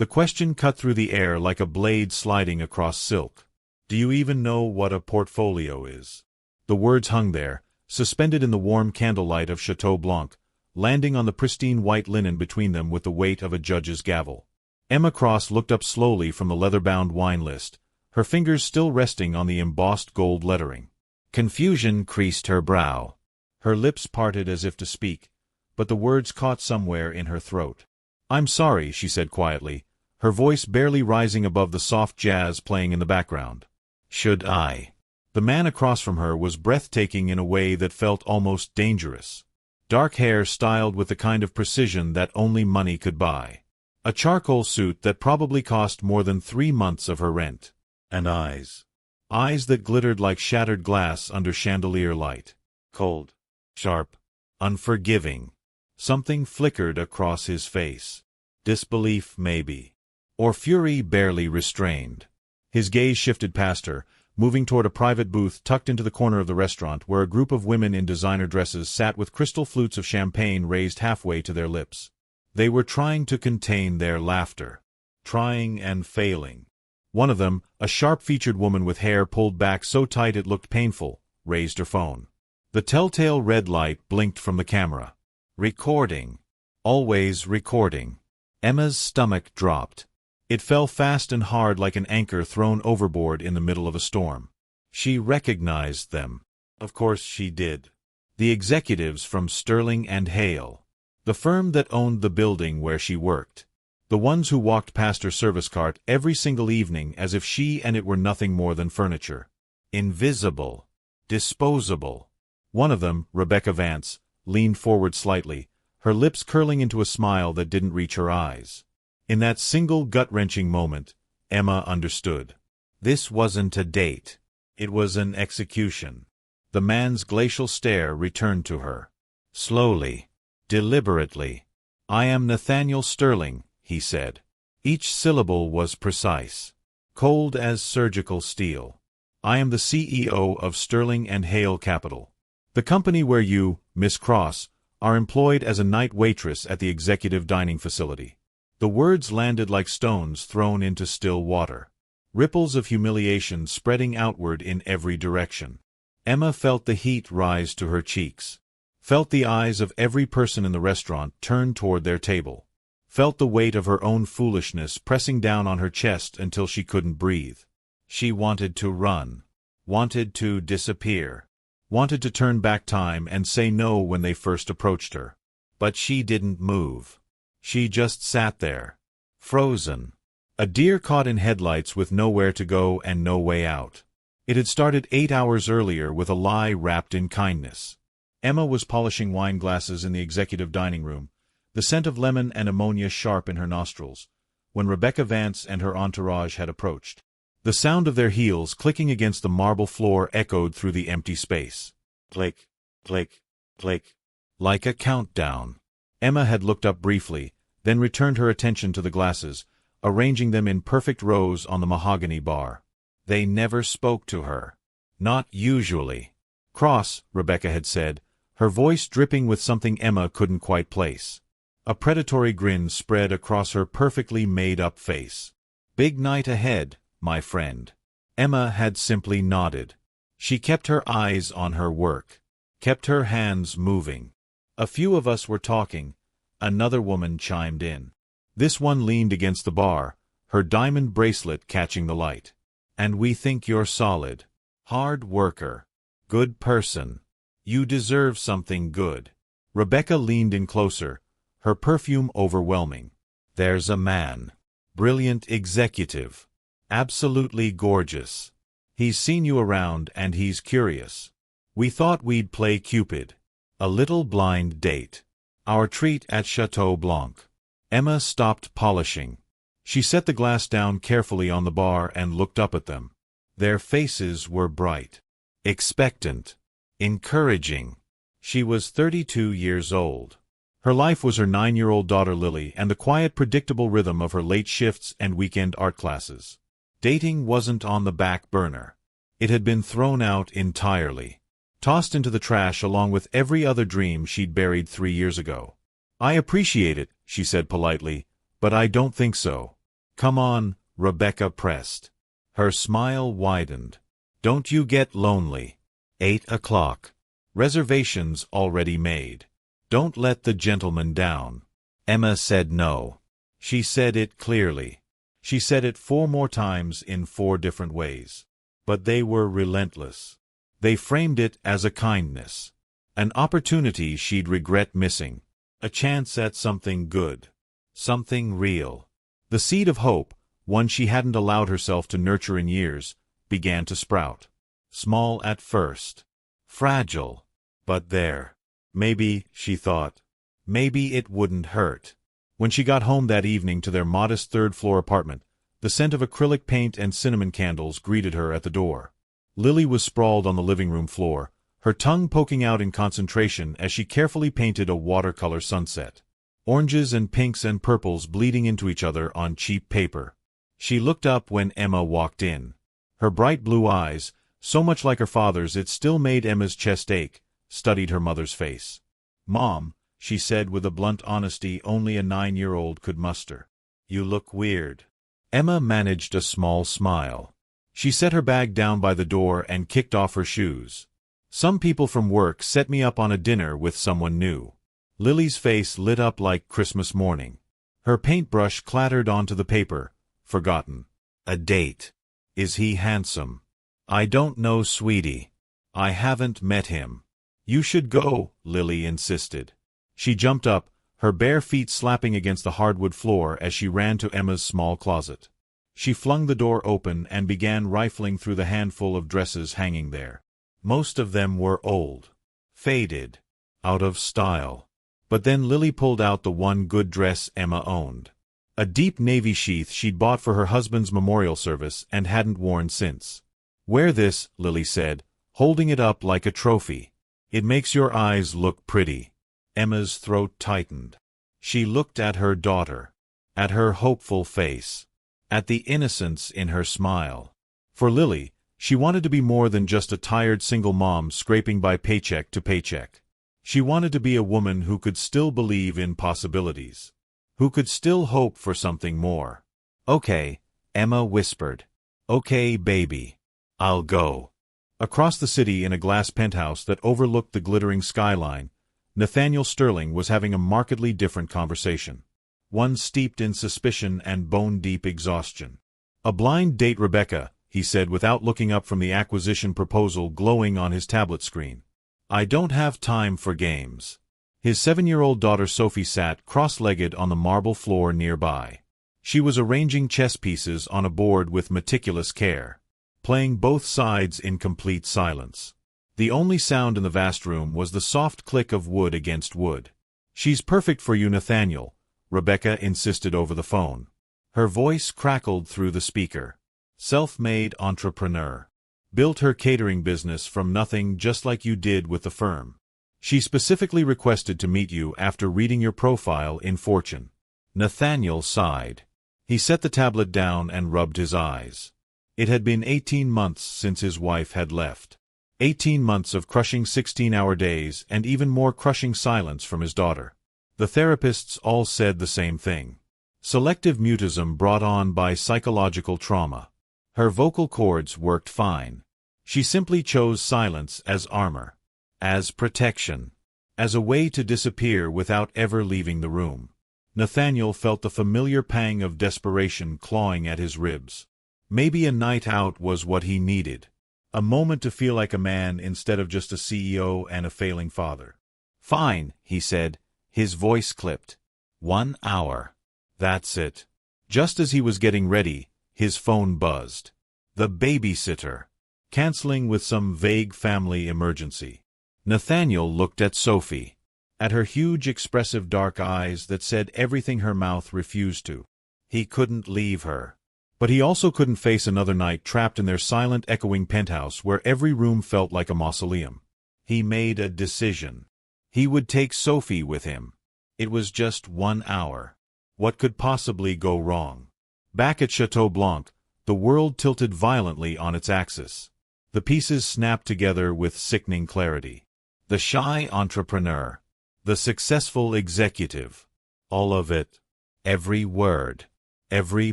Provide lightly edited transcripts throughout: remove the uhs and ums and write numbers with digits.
The question cut through the air like a blade sliding across silk. Do you even know what a portfolio is? The words hung there, suspended in the warm candlelight of Chateau Blanc, landing on the pristine white linen between them with the weight of a judge's gavel. Emma Cross looked up slowly from the leather-bound wine list, her fingers still resting on the embossed gold lettering. Confusion creased her brow. Her lips parted as if to speak, but the words caught somewhere in her throat. "I'm sorry," she said quietly, her voice barely rising above the soft jazz playing in the background. "Should I?" The man across from her was breathtaking in a way that felt almost dangerous. Dark hair styled with the kind of precision that only money could buy. A charcoal suit that probably cost more than 3 months of her rent. And eyes. Eyes that glittered like shattered glass under chandelier light. Cold. Sharp. Unforgiving. Something flickered across his face. Disbelief, maybe. Or fury barely restrained. His gaze shifted past her, moving toward a private booth tucked into the corner of the restaurant where a group of women in designer dresses sat with crystal flutes of champagne raised halfway to their lips. They were trying to contain their laughter. Trying and failing. One of them, a sharp-featured woman with hair pulled back so tight it looked painful, raised her phone. The telltale red light blinked from the camera. Recording. Always recording. Emma's stomach dropped. It fell fast and hard like an anchor thrown overboard in the middle of a storm. She recognized them. Of course she did. The executives from Sterling and Hale. The firm that owned the building where she worked. The ones who walked past her service cart every single evening as if she and it were nothing more than furniture. Invisible. Disposable. One of them, Rebecca Vance, leaned forward slightly, her lips curling into a smile that didn't reach her eyes. In that single gut-wrenching moment, Emma understood. This wasn't a date. It was an execution. The man's glacial stare returned to her. Slowly. Deliberately. "I am Nathaniel Sterling," he said. Each syllable was precise. Cold as surgical steel. "I am the CEO of Sterling and Hale Capital. The company where you, Miss Cross, are employed as a night waitress at the executive dining facility." The words landed like stones thrown into still water. Ripples of humiliation spreading outward in every direction. Emma felt the heat rise to her cheeks. Felt the eyes of every person in the restaurant turn toward their table. Felt the weight of her own foolishness pressing down on her chest until she couldn't breathe. She wanted to run. Wanted to disappear. Wanted to turn back time and say no when they first approached her. But she didn't move. She just sat there. Frozen. A deer caught in headlights with nowhere to go and no way out. It had started 8 hours earlier with a lie wrapped in kindness. Emma was polishing wine glasses in the executive dining room, the scent of lemon and ammonia sharp in her nostrils, when Rebecca Vance and her entourage had approached. The sound of their heels clicking against the marble floor echoed through the empty space. Click, click, click. Like a countdown. Emma had looked up briefly, then returned her attention to the glasses, arranging them in perfect rows on the mahogany bar. They never spoke to her. Not usually. "Cross," Rebecca had said, her voice dripping with something Emma couldn't quite place. A predatory grin spread across her perfectly made-up face. "Big night ahead, my friend." Emma had simply nodded. She kept her eyes on her work. Kept her hands moving. "A few of us were talking," another woman chimed in. This one leaned against the bar, her diamond bracelet catching the light. "And we think you're solid. Hard worker. Good person. You deserve something good." Rebecca leaned in closer, her perfume overwhelming. "There's a man. Brilliant executive. Absolutely gorgeous. He's seen you around and he's curious. We thought we'd play Cupid. A little blind date. Our treat at Chateau Blanc." Emma stopped polishing. She set the glass down carefully on the bar and looked up at them. Their faces were bright. Expectant. Encouraging. She was 32 years old. Her life was her 9-year-old daughter Lily and the quiet, predictable rhythm of her late shifts and weekend art classes. Dating wasn't on the back burner. It had been thrown out entirely. Tossed into the trash along with every other dream she'd buried 3 years ago. "I appreciate it," she said politely, "but I don't think so." Come on, Rebecca pressed. Her smile widened. Don't you get lonely. 8 o'clock. Reservations already made. Don't let the gentleman down. Emma said no. She said it clearly. She said it 4 more times in 4 different ways. But they were relentless. They framed it as a kindness. An opportunity she'd regret missing. A chance at something good. Something real. The seed of hope, one she hadn't allowed herself to nurture in years, began to sprout. Small at first. Fragile. But there. Maybe, she thought. Maybe it wouldn't hurt. When she got home that evening to their modest 3rd-floor apartment, the scent of acrylic paint and cinnamon candles greeted her at the door. Lily was sprawled on the living room floor, her tongue poking out in concentration as she carefully painted a watercolor sunset. Oranges and pinks and purples bleeding into each other on cheap paper. She looked up when Emma walked in. Her bright blue eyes, so much like her father's it still made Emma's chest ache, studied her mother's face. "Mom," she said with a blunt honesty only a 9-year-old could muster. "You look weird." Emma managed a small smile. She set her bag down by the door and kicked off her shoes. "Some people from work set me up on a dinner with someone new." Lily's face lit up like Christmas morning. Her paintbrush clattered onto the paper, forgotten. "A date. Is he handsome?" "I don't know, sweetie. I haven't met him." "You should go," Lily insisted. She jumped up, her bare feet slapping against the hardwood floor as she ran to Emma's small closet. She flung the door open and began rifling through the handful of dresses hanging there. Most of them were old. Faded. Out of style. But then Lily pulled out the one good dress Emma owned. A deep navy sheath she'd bought for her husband's memorial service and hadn't worn since. "Wear this," Lily said, holding it up like a trophy. "It makes your eyes look pretty." Emma's throat tightened. She looked at her daughter. At her hopeful face. At the innocence in her smile. For Lily, she wanted to be more than just a tired single mom scraping by paycheck to paycheck. She wanted to be a woman who could still believe in possibilities. Who could still hope for something more. "Okay," Emma whispered. "Okay, baby. I'll go." Across the city in a glass penthouse that overlooked the glittering skyline, Nathaniel Sterling was having a markedly different conversation. One steeped in suspicion and bone-deep exhaustion. "A blind date, Rebecca," he said without looking up from the acquisition proposal glowing on his tablet screen. "I don't have time for games." His 7-year-old daughter Sophie sat cross-legged on the marble floor nearby. She was arranging chess pieces on a board with meticulous care, playing both sides in complete silence. The only sound in the vast room was the soft click of wood against wood. "She's perfect for you, Nathaniel," Rebecca insisted over the phone. Her voice crackled through the speaker. "Self-made entrepreneur. Built her catering business from nothing just like you did with the firm. She specifically requested to meet you after reading your profile in Fortune." Nathaniel sighed. He set the tablet down and rubbed his eyes. It had been 18 months since his wife had left. 18 months of crushing 16-hour days and even more crushing silence from his daughter. The therapists all said the same thing. Selective mutism brought on by psychological trauma. Her vocal cords worked fine. She simply chose silence as armor. As protection. As a way to disappear without ever leaving the room. Nathaniel felt the familiar pang of desperation clawing at his ribs. Maybe a night out was what he needed. A moment to feel like a man instead of just a CEO and a failing father. "Fine," he said, his voice clipped. 1 hour. That's it. Just as he was getting ready, his phone buzzed. The babysitter. Canceling with some vague family emergency. Nathaniel looked at Sophie. At her huge expressive dark eyes that said everything her mouth refused to. He couldn't leave her. But he also couldn't face another night trapped in their silent echoing penthouse where every room felt like a mausoleum. He made a decision. He would take Sophie with him. It was just 1 hour. What could possibly go wrong? Back at Chateau Blanc, the world tilted violently on its axis. The pieces snapped together with sickening clarity. The shy entrepreneur. The successful executive. All of it. Every word. Every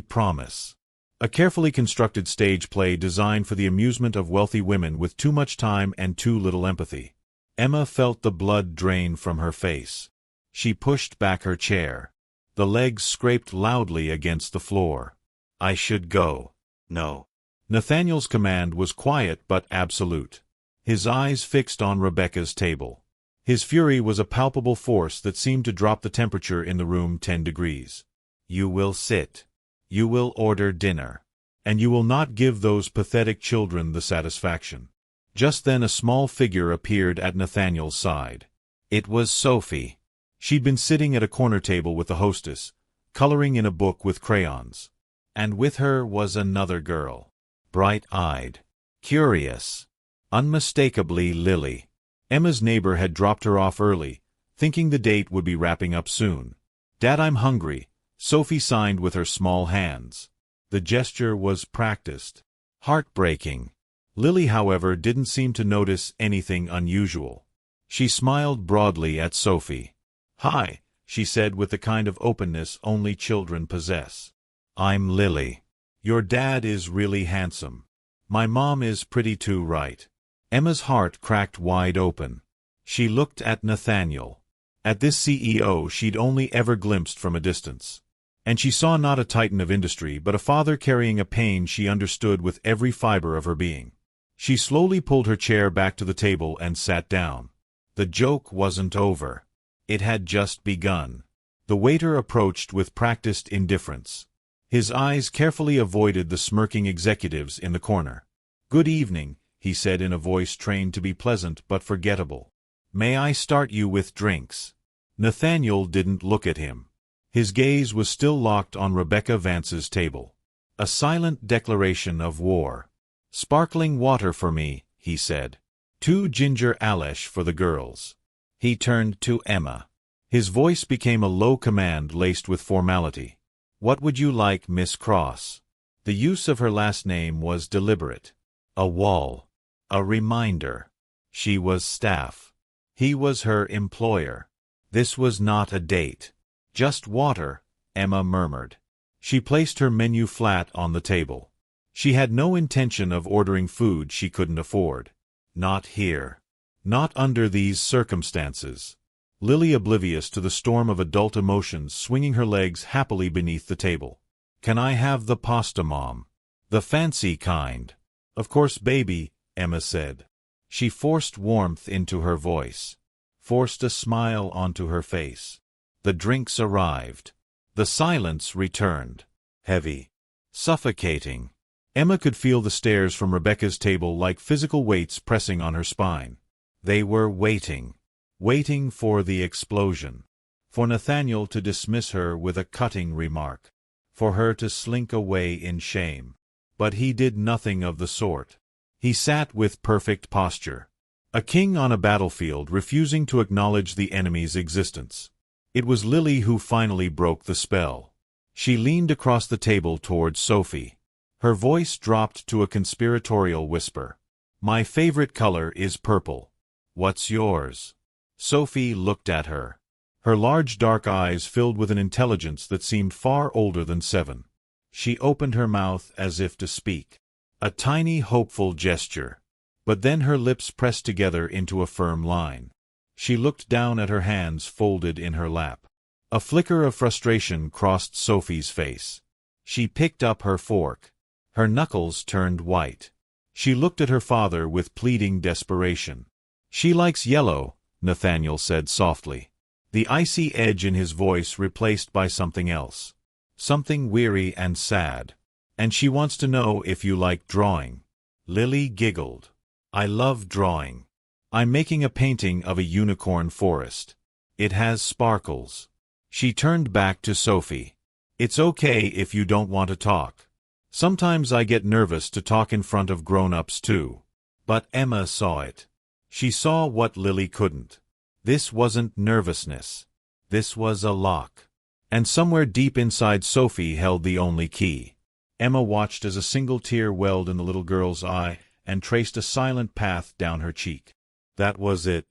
promise. A carefully constructed stage play designed for the amusement of wealthy women with too much time and too little empathy. Emma felt the blood drain from her face. She pushed back her chair. The legs scraped loudly against the floor. I should go. No. Nathaniel's command was quiet but absolute. His eyes fixed on Rebecca's table. His fury was a palpable force that seemed to drop the temperature in the room 10 degrees. You will sit. You will order dinner. And you will not give those pathetic children the satisfaction. Just then a small figure appeared at Nathaniel's side. It was Sophie. She'd been sitting at a corner table with the hostess, coloring in a book with crayons. And with her was another girl. Bright-eyed. Curious. Unmistakably Lily. Emma's neighbor had dropped her off early, thinking the date would be wrapping up soon. "Dad, I'm hungry," Sophie signed with her small hands. The gesture was practiced. Heartbreaking. Lily, however, didn't seem to notice anything unusual. She smiled broadly at Sophie. "Hi," she said with the kind of openness only children possess. "I'm Lily. Your dad is really handsome. My mom is pretty too, right?" Emma's heart cracked wide open. She looked at Nathaniel. At this CEO she'd only ever glimpsed from a distance. And she saw not a titan of industry but a father carrying a pain she understood with every fiber of her being. She slowly pulled her chair back to the table and sat down. The joke wasn't over. It had just begun. The waiter approached with practiced indifference. His eyes carefully avoided the smirking executives in the corner. "Good evening," he said in a voice trained to be pleasant but forgettable. "May I start you with drinks?" Nathaniel didn't look at him. His gaze was still locked on Rebecca Vance's table. A silent declaration of war. "Sparkling water for me," he said. "2 ginger alesh for the girls." He turned to Emma. His voice became a low command laced with formality. "What would you like, Miss Cross?" The use of her last name was deliberate. A wall. A reminder. She was staff. He was her employer. This was not a date. "Just water," Emma murmured. She placed her menu flat on the table. She had no intention of ordering food she couldn't afford. Not here. Not under these circumstances. Lily, oblivious to the storm of adult emotions, swinging her legs happily beneath the table. "Can I have the pasta, Mom? The fancy kind?" "Of course, baby," Emma said. She forced warmth into her voice. Forced a smile onto her face. The drinks arrived. The silence returned. Heavy. Suffocating. Emma could feel the stares from Rebecca's table like physical weights pressing on her spine. They were waiting. Waiting for the explosion. For Nathaniel to dismiss her with a cutting remark. For her to slink away in shame. But he did nothing of the sort. He sat with perfect posture. A king on a battlefield refusing to acknowledge the enemy's existence. It was Lily who finally broke the spell. She leaned across the table towards Sophie. Her voice dropped to a conspiratorial whisper. "My favorite color is purple. What's yours?" Sophie looked at her. Her large dark eyes filled with an intelligence that seemed far older than 7. She opened her mouth as if to speak. A tiny, hopeful gesture. But then her lips pressed together into a firm line. She looked down at her hands folded in her lap. A flicker of frustration crossed Sophie's face. She picked up her fork. Her knuckles turned white. She looked at her father with pleading desperation. "She likes yellow," Nathaniel said softly. The icy edge in his voice replaced by something else. Something weary and sad. "And she wants to know if you like drawing." Lily giggled. "I love drawing. I'm making a painting of a unicorn forest. It has sparkles." She turned back to Sophie. "It's okay if you don't want to talk. Sometimes I get nervous to talk in front of grown-ups too." But Emma saw it. She saw what Lily couldn't. This wasn't nervousness. This was a lock. And somewhere deep inside Sophie held the only key. Emma watched as a single tear welled in the little girl's eye and traced a silent path down her cheek. That was it.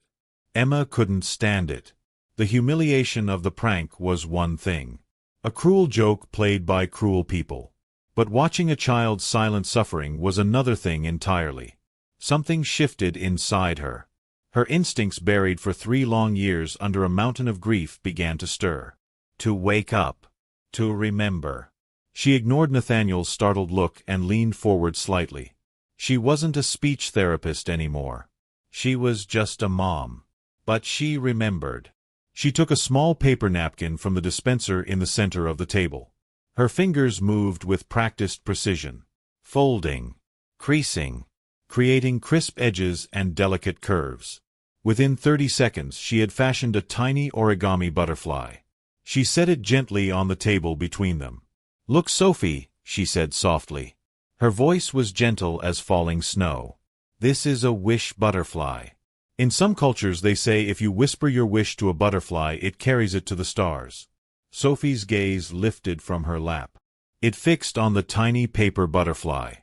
Emma couldn't stand it. The humiliation of the prank was one thing. A cruel joke played by cruel people. But watching a child's silent suffering was another thing entirely. Something shifted inside her. Her instincts buried for 3 long years under a mountain of grief began to stir. To wake up. To remember. She ignored Nathaniel's startled look and leaned forward slightly. She wasn't a speech therapist anymore. She was just a mom. But she remembered. She took a small paper napkin from the dispenser in the center of the table. Her fingers moved with practiced precision, folding, creasing, creating crisp edges and delicate curves. Within 30 seconds she had fashioned a tiny origami butterfly. She set it gently on the table between them. "Look, Sophie," she said softly. Her voice was gentle as falling snow. "This is a wish butterfly. In some cultures they say if you whisper your wish to a butterfly it carries it to the stars." Sophie's gaze lifted from her lap. It fixed on the tiny paper butterfly.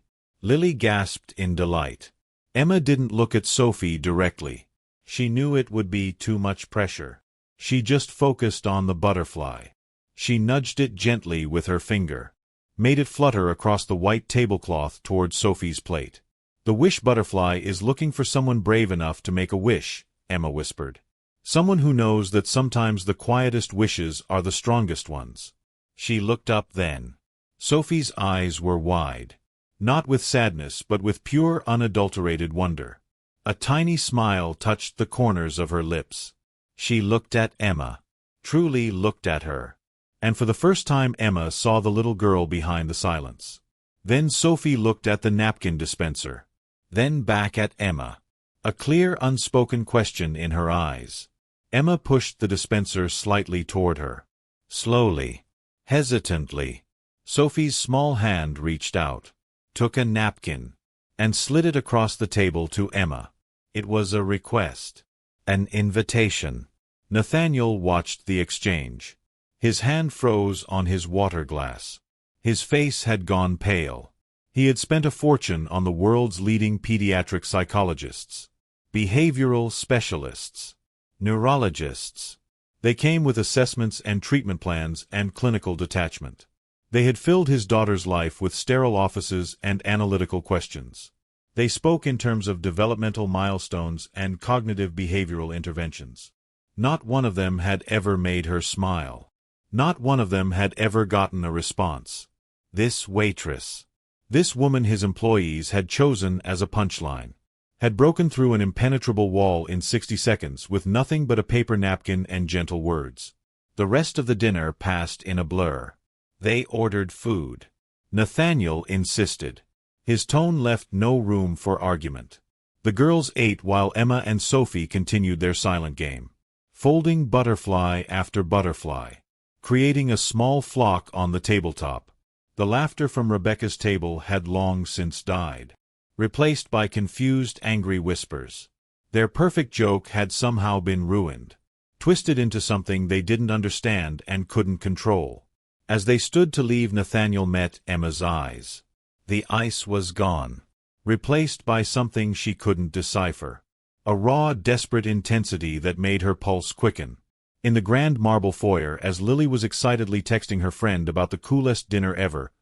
Lily gasped in delight. Emma didn't look at Sophie directly. She knew it would be too much pressure. She just focused on the butterfly. She nudged it gently with her finger, made it flutter across the white tablecloth toward Sophie's plate. "The wish butterfly is looking for someone brave enough to make a wish," Emma whispered. "Someone who knows that sometimes the quietest wishes are the strongest ones." She looked up then. Sophie's eyes were wide, not with sadness but with pure unadulterated wonder. A tiny smile touched the corners of her lips. She looked at Emma, truly looked at her. And for the first time Emma saw the little girl behind the silence. Then Sophie looked at the napkin dispenser. Then back at Emma. A clear, unspoken question in her eyes. Emma pushed the dispenser slightly toward her. Slowly, hesitantly, Sophie's small hand reached out, took a napkin, and slid it across the table to Emma. It was a request. An invitation. Nathaniel watched the exchange. His hand froze on his water glass. His face had gone pale. He had spent a fortune on the world's leading pediatric psychologists, behavioral specialists, neurologists. They came with assessments and treatment plans and clinical detachment. They had filled his daughter's life with sterile offices and analytical questions. They spoke in terms of developmental milestones and cognitive behavioral interventions. Not one of them had ever made her smile. Not one of them had ever gotten a response. This waitress, this woman his employees had chosen as a punchline, had broken through an impenetrable wall in 60 seconds with nothing but a paper napkin and gentle words. The rest of the dinner passed in a blur. They ordered food. Nathaniel insisted. His tone left no room for argument. The girls ate while Emma and Sophie continued their silent game, folding butterfly after butterfly, creating a small flock on the tabletop. The laughter from Rebecca's table had long since died, replaced by confused, angry whispers. Their perfect joke had somehow been ruined, twisted into something they didn't understand and couldn't control. As they stood to leave, Nathaniel met Emma's eyes. The ice was gone, replaced by something she couldn't decipher. A raw, desperate intensity that made her pulse quicken. In the grand marble foyer, as Lily was excitedly texting her friend about the coolest dinner ever,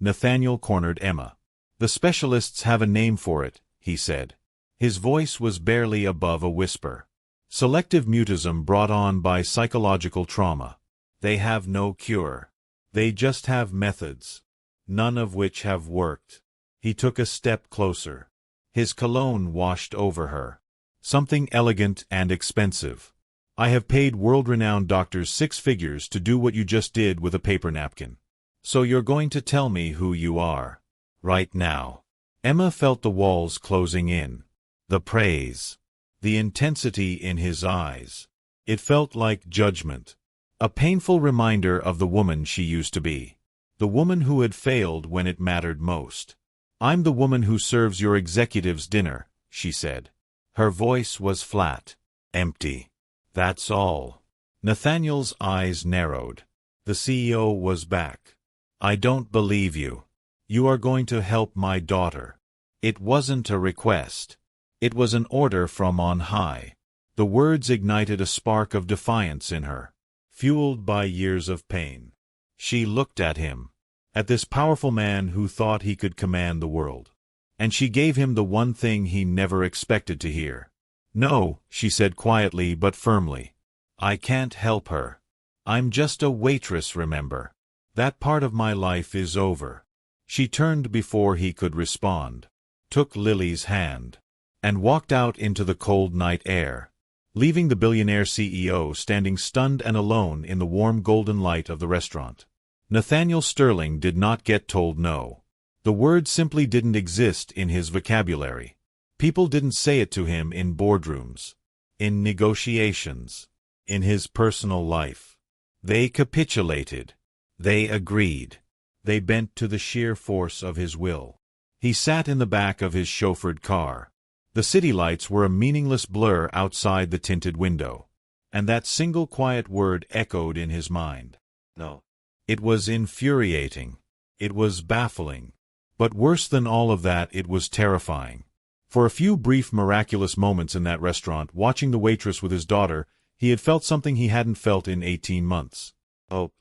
Nathaniel cornered Emma. "The specialists have a name for it," he said. His voice was barely above a whisper. "Selective mutism brought on by psychological trauma. They have no cure. They just have methods, none of which have worked." He took a step closer. His cologne washed over her. "Something elegant and expensive. I have paid world-renowned doctors 6 figures to do what you just did with a paper napkin. So you're going to tell me who you are. Right now." Emma felt the walls closing in. The praise. The intensity in his eyes. It felt like judgment. A painful reminder of the woman she used to be. The woman who had failed when it mattered most. "I'm the woman who serves your executives dinner," she said. Her voice was flat, empty. "That's all." Nathaniel's eyes narrowed. The CEO was back. "I don't believe you. You are going to help my daughter." It wasn't a request. It was an order from on high. The words ignited a spark of defiance in her, fueled by years of pain. She looked at him. At this powerful man who thought he could command the world. And she gave him the one thing he never expected to hear. "No," she said quietly but firmly. "I can't help her. I'm just a waitress, remember? That part of my life is over." She turned before he could respond, took Lily's hand, and walked out into the cold night air, leaving the billionaire CEO standing stunned and alone in the warm golden light of the restaurant. Nathaniel Sterling did not get told no. The word simply didn't exist in his vocabulary. People didn't say it to him in boardrooms, in negotiations, in his personal life. They capitulated. They agreed. They bent to the sheer force of his will. He sat in the back of his chauffeured car. The city lights were a meaningless blur outside the tinted window. And that single quiet word echoed in his mind. No. It was infuriating. It was baffling. But worse than all of that, it was terrifying. For a few brief miraculous moments in that restaurant, watching the waitress with his daughter, he had felt something he hadn't felt in 18 months. Hope.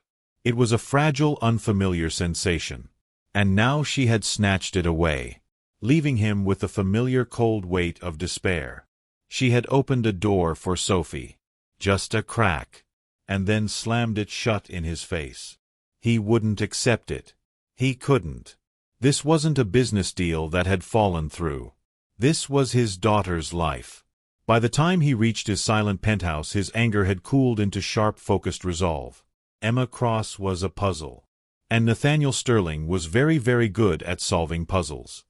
It was a fragile, unfamiliar sensation. And now she had snatched it away, leaving him with the familiar cold weight of despair. She had opened a door for Sophie. Just a crack. And then slammed it shut in his face. He wouldn't accept it. He couldn't. This wasn't a business deal that had fallen through. This was his daughter's life. By the time he reached his silent penthouse, his anger had cooled into sharp, focused resolve. Emma Cross was a puzzle. And Nathaniel Sterling was very, very good at solving puzzles.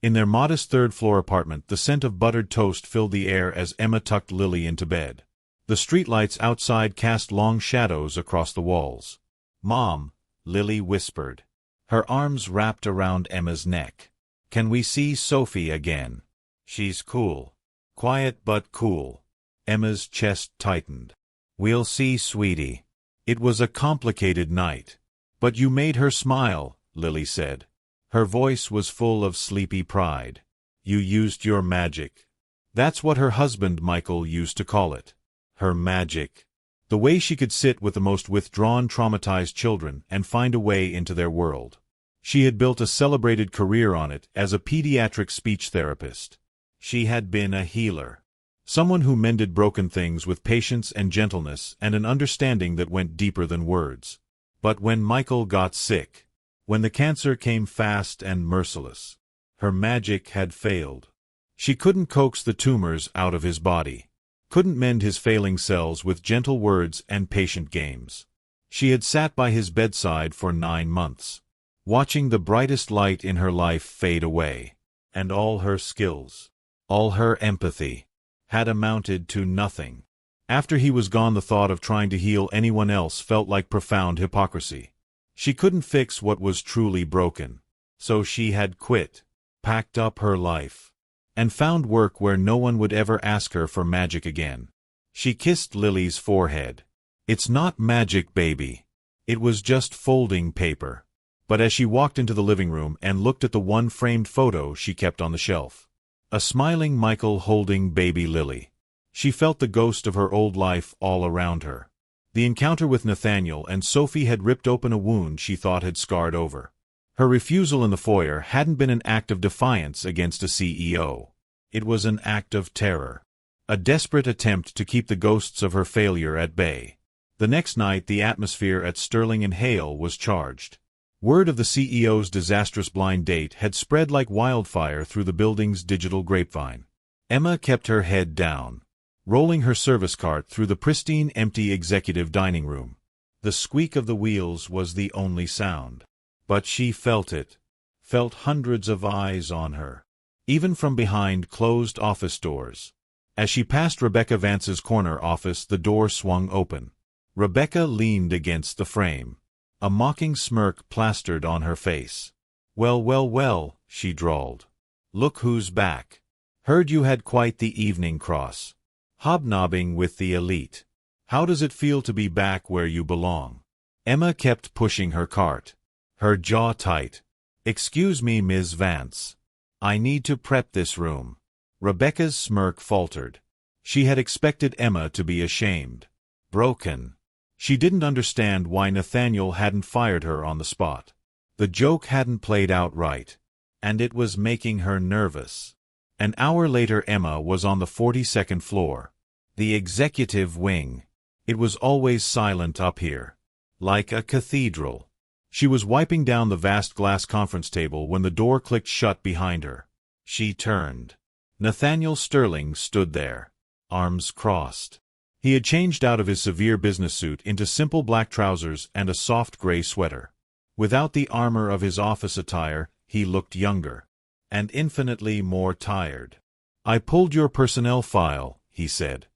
In their modest third-floor apartment, the scent of buttered toast filled the air as Emma tucked Lily into bed. The streetlights outside cast long shadows across the walls. "Mom," Lily whispered, her arms wrapped around Emma's neck. "Can we see Sophie again? She's cool. Quiet but cool." Emma's chest tightened. "We'll see, sweetie. It was a complicated night. But you made her smile," Lily said. Her voice was full of sleepy pride. "You used your magic." That's what her husband Michael used to call it. Her magic. The way she could sit with the most withdrawn, traumatized children and find a way into their world. She had built a celebrated career on it as a pediatric speech therapist. She had been a healer. Someone who mended broken things with patience and gentleness and an understanding that went deeper than words. But when Michael got sick, when the cancer came fast and merciless, her magic had failed. She couldn't coax the tumors out of his body, couldn't mend his failing cells with gentle words and patient games. She had sat by his bedside for 9 months, watching the brightest light in her life fade away, and all her skills, all her empathy, had amounted to nothing. After he was gone, the thought of trying to heal anyone else felt like profound hypocrisy. She couldn't fix what was truly broken. So she had quit, packed up her life, and found work where no one would ever ask her for magic again. She kissed Lily's forehead. "It's not magic, baby. It was just folding paper." But as she walked into the living room and looked at the one framed photo she kept on the shelf, a smiling Michael holding baby Lily, she felt the ghost of her old life all around her. The encounter with Nathaniel and Sophie had ripped open a wound she thought had scarred over. Her refusal in the foyer hadn't been an act of defiance against a CEO. It was an act of terror. A desperate attempt to keep the ghosts of her failure at bay. The next night, the atmosphere at Sterling and Hale was charged. Word of the CEO's disastrous blind date had spread like wildfire through the building's digital grapevine. Emma kept her head down, rolling her service cart through the pristine, empty executive dining room. The squeak of the wheels was the only sound. But she felt it, felt hundreds of eyes on her, even from behind closed office doors. As she passed Rebecca Vance's corner office, the door swung open. Rebecca leaned against the frame, a mocking smirk plastered on her face. "Well, well, well," she drawled. "Look who's back. Heard you had quite the evening, Cross. Hobnobbing with the elite. How does it feel to be back where you belong?" Emma kept pushing her cart, her jaw tight. "Excuse me, Ms. Vance. I need to prep this room." Rebecca's smirk faltered. She had expected Emma to be ashamed, broken. She didn't understand why Nathaniel hadn't fired her on the spot. The joke hadn't played out right, and it was making her nervous. An hour later Emma was on the 42nd floor. The executive wing. It was always silent up here. Like a cathedral. She was wiping down the vast glass conference table when the door clicked shut behind her. She turned. Nathaniel Sterling stood there, arms crossed. He had changed out of his severe business suit into simple black trousers and a soft gray sweater. Without the armor of his office attire, he looked younger, and infinitely more tired. "I pulled your personnel file," he said.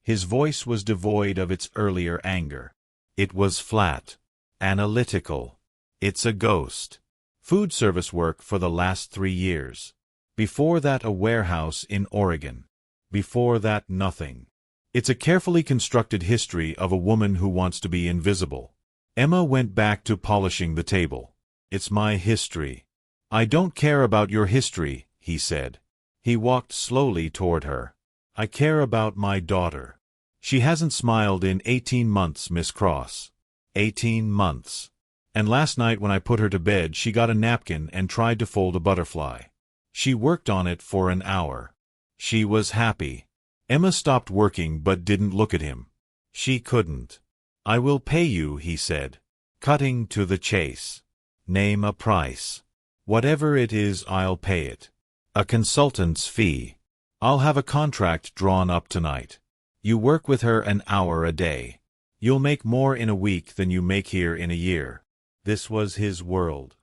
His voice was devoid of its earlier anger. It was flat, analytical. "It's a ghost. Food service work for the last 3 years. Before that a warehouse in Oregon. Before that nothing. It's a carefully constructed history of a woman who wants to be invisible." Emma went back to polishing the table. "It's my history." "I don't care about your history," he said. He walked slowly toward her. "I care about my daughter. She hasn't smiled in 18 months, Miss Cross. 18 months. And last night when I put her to bed she got a napkin and tried to fold a butterfly. She worked on it for an hour. She was happy." Emma stopped working but didn't look at him. She couldn't. "I will pay you," he said, cutting to the chase. "Name a price. Whatever it is, I'll pay it. A consultant's fee. I'll have a contract drawn up tonight. You work with her an hour a day. You'll make more in a week than you make here in a year." This was his world.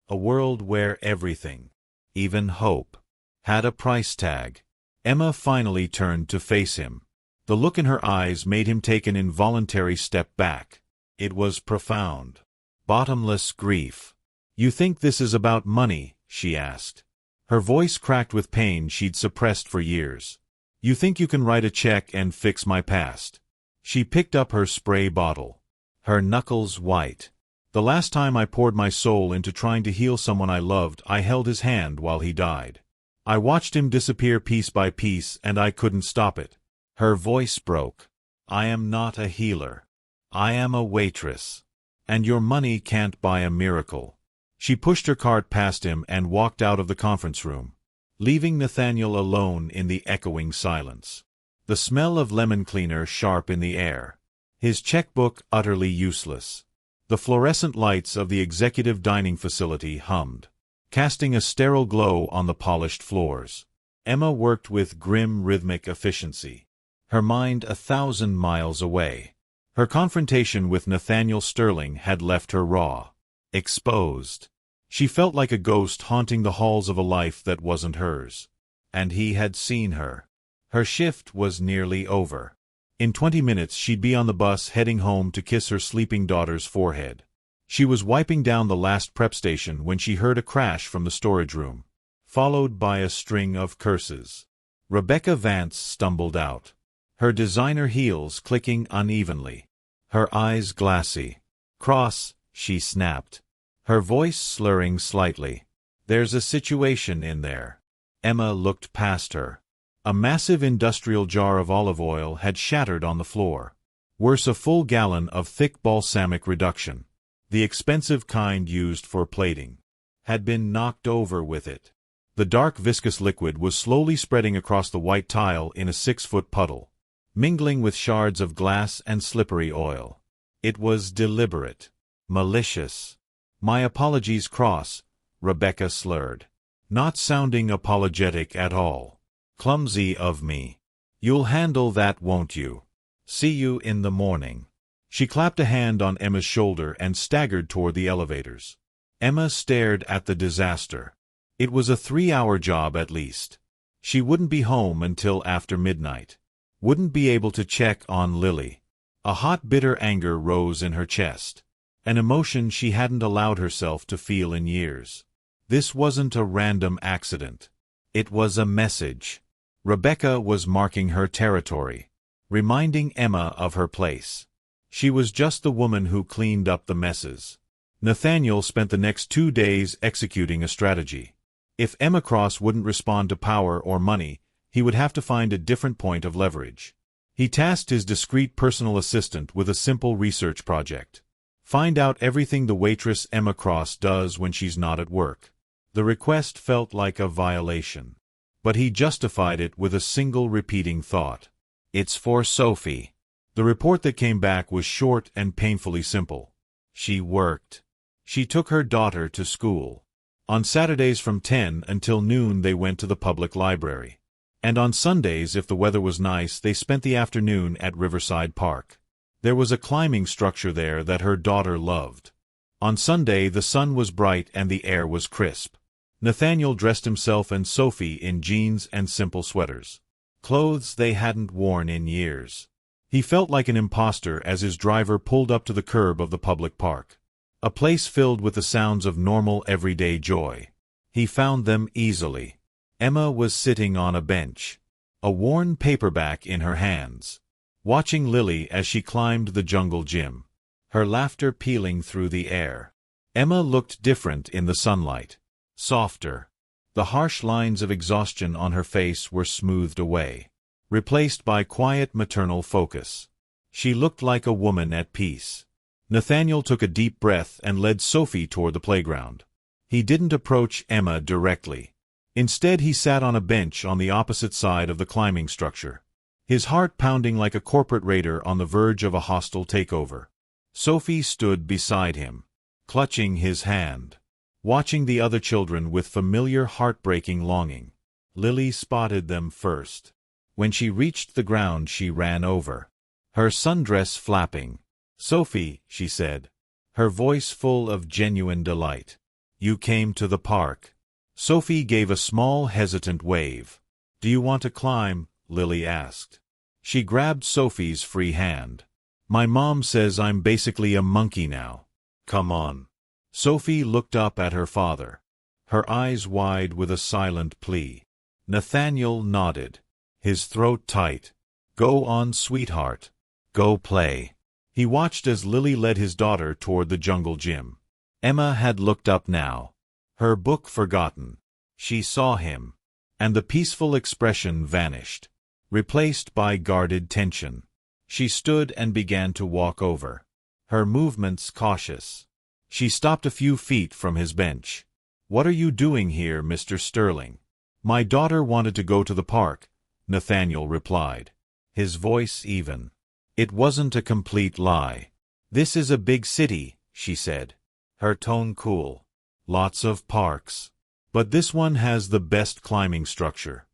A world where everything, even hope, had a price tag. Emma finally turned to face him. The look in her eyes made him take an involuntary step back. It was profound. Bottomless grief. "You think this is about money?" she asked. Her voice cracked with pain she'd suppressed for years. "You think you can write a check and fix my past?" She picked up her spray bottle. Her knuckles white. "The last time I poured my soul into trying to heal someone I loved, I held his hand while he died. I watched him disappear piece by piece and I couldn't stop it." Her voice broke. "I am not a healer. I am a waitress. And your money can't buy a miracle." She pushed her cart past him and walked out of the conference room, leaving Nathaniel alone in the echoing silence. The smell of lemon cleaner sharp in the air. His checkbook utterly useless. The fluorescent lights of the executive dining facility hummed, casting a sterile glow on the polished floors. Emma worked with grim rhythmic efficiency, her mind 1,000 miles away. Her confrontation with Nathaniel Sterling had left her raw, exposed. She felt like a ghost haunting the halls of a life that wasn't hers. And he had seen her. Her shift was nearly over. In 20 minutes she'd be on the bus heading home to kiss her sleeping daughter's forehead. She was wiping down the last prep station when she heard a crash from the storage room, followed by a string of curses. Rebecca Vance stumbled out, her designer heels clicking unevenly, her eyes glassy. "Cross," she snapped, her voice slurring slightly. "There's a situation in there." Emma looked past her. A massive industrial jar of olive oil had shattered on the floor. Worse, a full gallon of thick balsamic reduction, the expensive kind used for plating, had been knocked over with it. The dark viscous liquid was slowly spreading across the white tile in a 6-foot puddle, mingling with shards of glass and slippery oil. It was deliberate, malicious. "My apologies, Cross," Rebecca slurred, not sounding apologetic at all. "Clumsy of me. You'll handle that, won't you? See you in the morning." She clapped a hand on Emma's shoulder and staggered toward the elevators. Emma stared at the disaster. It was a 3-hour job at least. She wouldn't be home until after midnight. Wouldn't be able to check on Lily. A hot, bitter anger rose in her chest, an emotion she hadn't allowed herself to feel in years. This wasn't a random accident. It was a message. Rebecca was marking her territory, reminding Emma of her place. She was just the woman who cleaned up the messes. Nathaniel spent the next 2 days executing a strategy. If Emma Cross wouldn't respond to power or money, he would have to find a different point of leverage. He tasked his discreet personal assistant with a simple research project. Find out everything the waitress Emma Cross does when she's not at work. The request felt like a violation, but he justified it with a single repeating thought. It's for Sophie. The report that came back was short and painfully simple. She worked. She took her daughter to school. On Saturdays from 10 until noon they went to the public library. And on Sundays, if the weather was nice, they spent the afternoon at Riverside Park. There was a climbing structure there that her daughter loved. On Sunday the sun was bright and the air was crisp. Nathaniel dressed himself and Sophie in jeans and simple sweaters. Clothes they hadn't worn in years. He felt like an imposter as his driver pulled up to the curb of the public park. A place filled with the sounds of normal everyday joy. He found them easily. Emma was sitting on a bench, a worn paperback in her hands, watching Lily as she climbed the jungle gym, her laughter pealing through the air. Emma looked different in the sunlight, softer. The harsh lines of exhaustion on her face were smoothed away, replaced by quiet maternal focus. She looked like a woman at peace. Nathaniel took a deep breath and led Sophie toward the playground. He didn't approach Emma directly. Instead, he sat on a bench on the opposite side of the climbing structure, his heart pounding like a corporate raider on the verge of a hostile takeover. Sophie stood beside him, clutching his hand, watching the other children with familiar heartbreaking longing. Lily spotted them first. When she reached the ground, she ran over, her sundress flapping. "Sophie," she said, her voice full of genuine delight. "You came to the park." Sophie gave a small, hesitant wave. "Do you want to climb?" Lily asked. She grabbed Sophie's free hand. "My mom says I'm basically a monkey now. Come on." Sophie looked up at her father, her eyes wide with a silent plea. Nathaniel nodded, his throat tight. "Go on, sweetheart. Go play." He watched as Lily led his daughter toward the jungle gym. Emma had looked up now, her book forgotten. She saw him, and the peaceful expression vanished, replaced by guarded tension. She stood and began to walk over, her movements cautious. She stopped a few feet from his bench. "What are you doing here, Mr. Sterling?" "My daughter wanted to go to the park," Nathaniel replied, his voice even. It wasn't a complete lie. "This is a big city," she said, her tone cool. "Lots of parks. But this one has the best climbing structure."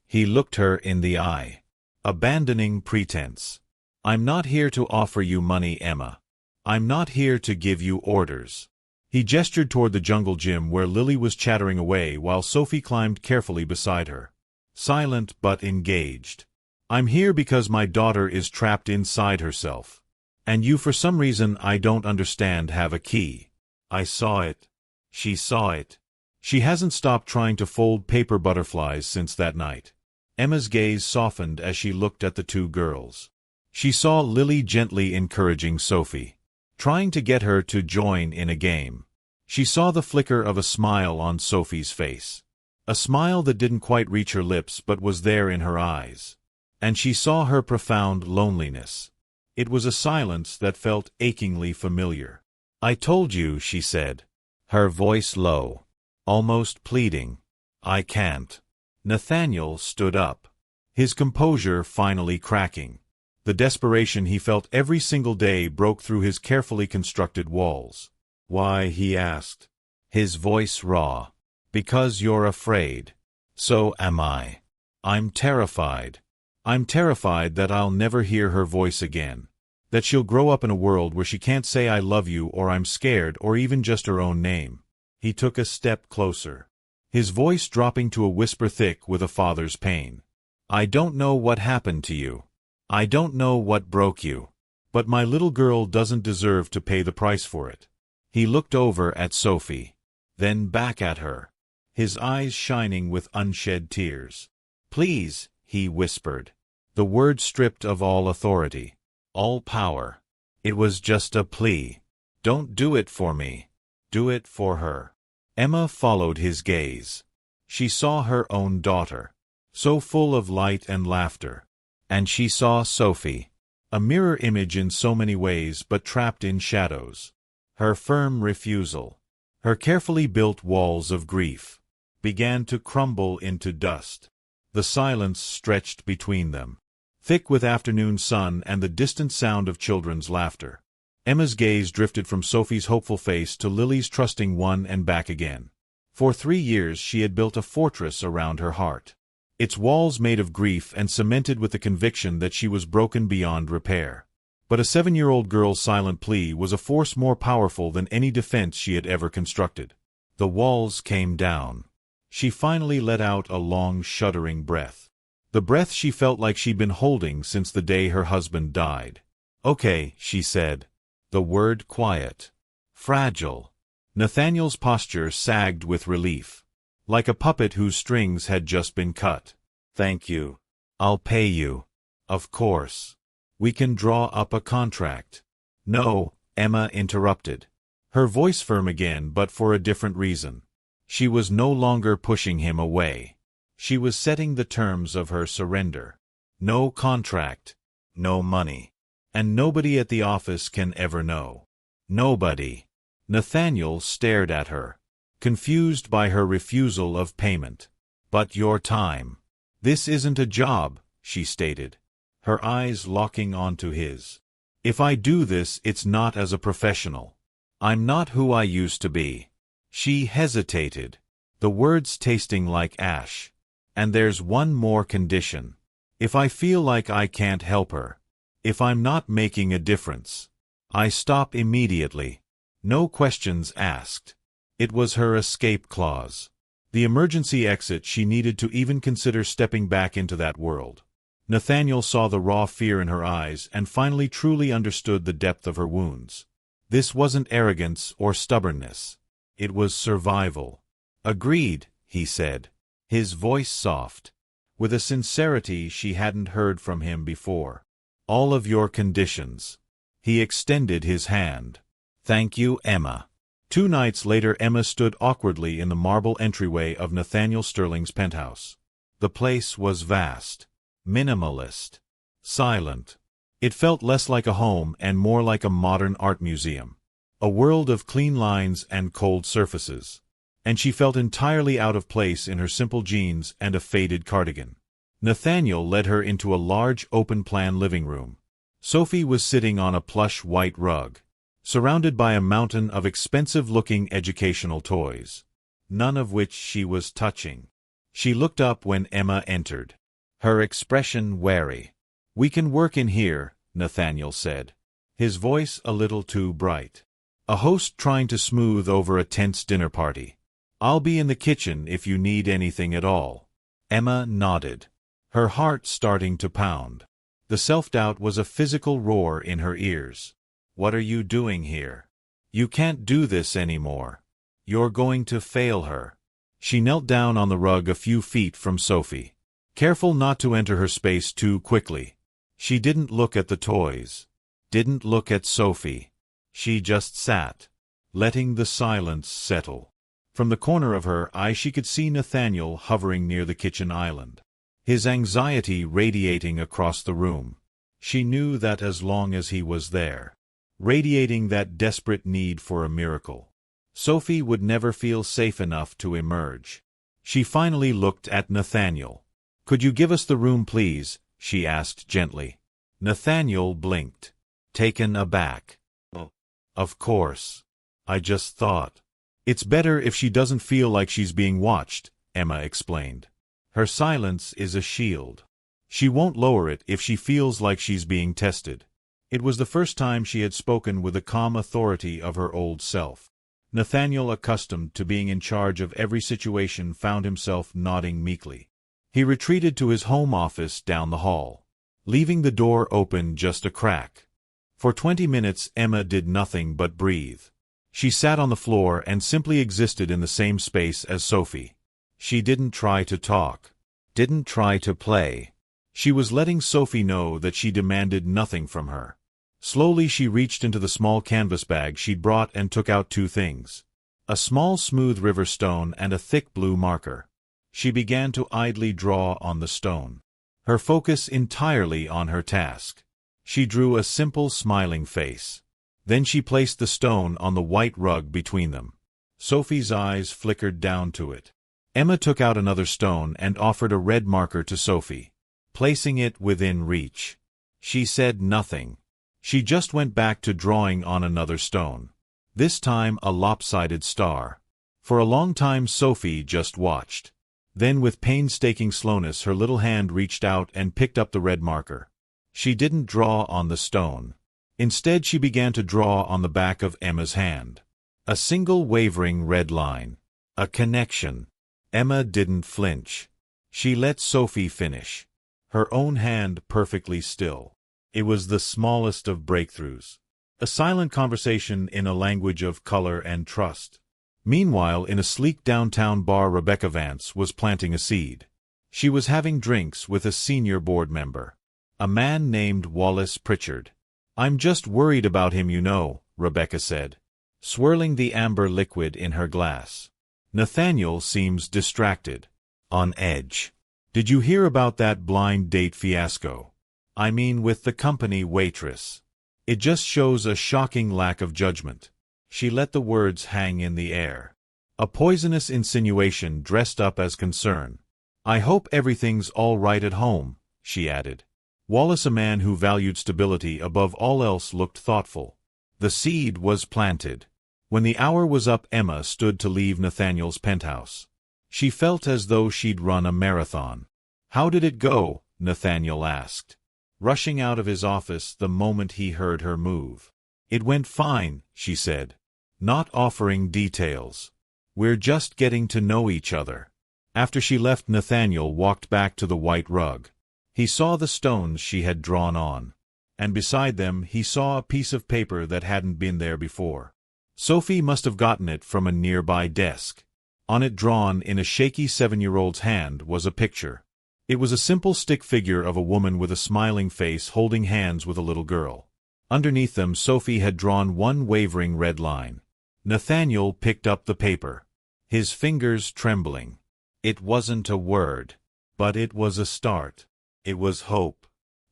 He looked her in the eye, abandoning pretense. "I'm not here to offer you money, Emma. I'm not here to give you orders." He gestured toward the jungle gym where Lily was chattering away while Sophie climbed carefully beside her, silent but engaged. "I'm here because my daughter is trapped inside herself. And you, for some reason I don't understand, have a key. I saw it. She saw it. She hasn't stopped trying to fold paper butterflies since that night." Emma's gaze softened as she looked at the two girls. She saw Lily gently encouraging Sophie, trying to get her to join in a game. She saw the flicker of a smile on Sophie's face, a smile that didn't quite reach her lips but was there in her eyes. And she saw her profound loneliness. It was a silence that felt achingly familiar. "I told you," she said, her voice low, almost pleading. "I can't." Nathaniel stood up, his composure finally cracking. The desperation he felt every single day broke through his carefully constructed walls. "Why?" he asked, his voice raw. "Because you're afraid. So am I. I'm terrified. I'm terrified that I'll never hear her voice again, that she'll grow up in a world where she can't say I love you or I'm scared or even just her own name." He took a step closer, his voice dropping to a whisper thick with a father's pain. "I don't know what happened to you. I don't know what broke you. But my little girl doesn't deserve to pay the price for it." He looked over at Sophie, then back at her, his eyes shining with unshed tears. "Please," he whispered, the word stripped of all authority, all power. It was just a plea. "Don't do it for me. Do it for her." Emma followed his gaze. She saw her own daughter, so full of light and laughter, And she saw Sophie. A mirror image in so many ways but trapped in shadows. Her firm refusal, her carefully built walls of grief, began to crumble into dust. The silence stretched between them, thick with afternoon sun and the distant sound of children's laughter. Emma's gaze drifted from Sophie's hopeful face to Lily's trusting one and back again. For 3 years she had built a fortress around her heart, its walls made of grief and cemented with the conviction that she was broken beyond repair. But a 7-year-old girl's silent plea was a force more powerful than any defense she had ever constructed. The walls came down. She finally let out a long, shuddering breath. The breath she felt like she'd been holding since the day her husband died. "Okay," she said. The word quiet. Fragile. Nathaniel's posture sagged with relief, like a puppet whose strings had just been cut. "Thank you. I'll pay you. Of course. We can draw up a contract." "No," Emma interrupted, her voice firm again but for a different reason. She was no longer pushing him away. She was setting the terms of her surrender. No contract, no money. And nobody at the office can ever know. Nobody. Nathaniel stared at her, confused by her refusal of payment. "But your time. This isn't a job," she stated, her eyes locking onto his. "If I do this, it's not as a professional. I'm not who I used to be." She hesitated, the words tasting like ash. "And there's one more condition. If I feel like I can't help her, if I'm not making a difference, I stop immediately. No questions asked." It was her escape clause, the emergency exit she needed to even consider stepping back into that world. Nathaniel saw the raw fear in her eyes and finally truly understood the depth of her wounds. This wasn't arrogance or stubbornness. It was survival. "Agreed," he said, his voice soft, with a sincerity she hadn't heard from him before. "All of your conditions." He extended his hand. "Thank you, Emma." 2 nights later Emma stood awkwardly in the marble entryway of Nathaniel Sterling's penthouse. The place was vast, minimalist, silent. It felt less like a home and more like a modern art museum. A world of clean lines and cold surfaces. And she felt entirely out of place in her simple jeans and a faded cardigan. Nathaniel led her into a large open-plan living room. Sophie was sitting on a plush white rug, surrounded by a mountain of expensive-looking educational toys, none of which she was touching. She looked up when Emma entered, her expression wary. "We can work in here," Nathaniel said, his voice a little too bright. A host trying to smooth over a tense dinner party. "I'll be in the kitchen if you need anything at all." Emma nodded, her heart starting to pound. The self-doubt was a physical roar in her ears. "What are you doing here? You can't do this anymore. You're going to fail her." She knelt down on the rug a few feet from Sophie, careful not to enter her space too quickly. She didn't look at the toys, didn't look at Sophie. She just sat, letting the silence settle. From the corner of her eye she could see Nathaniel hovering near the kitchen island, his anxiety radiating across the room. She knew that as long as he was there, radiating that desperate need for a miracle, Sophie would never feel safe enough to emerge. She finally looked at Nathaniel. "Could you give us the room, please?" she asked gently. Nathaniel blinked, taken aback. "Oh, of course. I just thought." "It's better if she doesn't feel like she's being watched," Emma explained. "Her silence is a shield. She won't lower it if she feels like she's being tested." It was the first time she had spoken with the calm authority of her old self. Nathaniel, accustomed to being in charge of every situation, found himself nodding meekly. He retreated to his home office down the hall, leaving the door open just a crack. For 20 minutes Emma did nothing but breathe. She sat on the floor and simply existed in the same space as Sophie. She didn't try to talk, didn't try to play. She was letting Sophie know that she demanded nothing from her. Slowly she reached into the small canvas bag she'd brought and took out 2 things. A small smooth river stone and a thick blue marker. She began to idly draw on the stone. her focus entirely on her task. She drew a simple smiling face. Then she placed the stone on the white rug between them. Sophie's eyes flickered down to it. Emma took out another stone and offered a red marker to Sophie, placing it within reach. She said nothing. She just went back to drawing on another stone. This time a lopsided star. For a long time Sophie just watched. Then with painstaking slowness her little hand reached out and picked up the red marker. She didn't draw on the stone. Instead she began to draw on the back of Emma's hand. A single wavering red line. A connection. Emma didn't flinch. She let Sophie finish. Her own hand perfectly still. It was the smallest of breakthroughs. A silent conversation in a language of color and trust. Meanwhile, in a sleek downtown bar, Rebecca Vance was planting a seed. She was having drinks with a senior board member, a man named Wallace Pritchard. "I'm just worried about him, you know," Rebecca said, swirling the amber liquid in her glass. Nathaniel seems distracted, on edge. "Did you hear about that blind date fiasco? I mean with the company Waitress. It just shows a shocking lack of judgment." She let the words hang in the air. A poisonous insinuation dressed up as concern. "I hope everything's all right at home," she added. Wallace, a man who valued stability above all else, looked thoughtful. The seed was planted. When the hour was up, Emma stood to leave Nathaniel's penthouse. She felt as though she'd run a marathon. "How did it go?" Nathaniel asked, rushing out of his office the moment he heard her move. "It went fine," she said, not offering details. "We're just getting to know each other." After she left, Nathaniel walked back to the white rug. He saw the stones she had drawn on, and beside them he saw a piece of paper that hadn't been there before. Sophie must have gotten it from a nearby desk. On it, drawn in a shaky 7-year-old's hand, was a picture. It was a simple stick figure of a woman with a smiling face holding hands with a little girl. Underneath them, Sophie had drawn one wavering red line. Nathaniel picked up the paper, his fingers trembling. It wasn't a word, but it was a start. It was hope.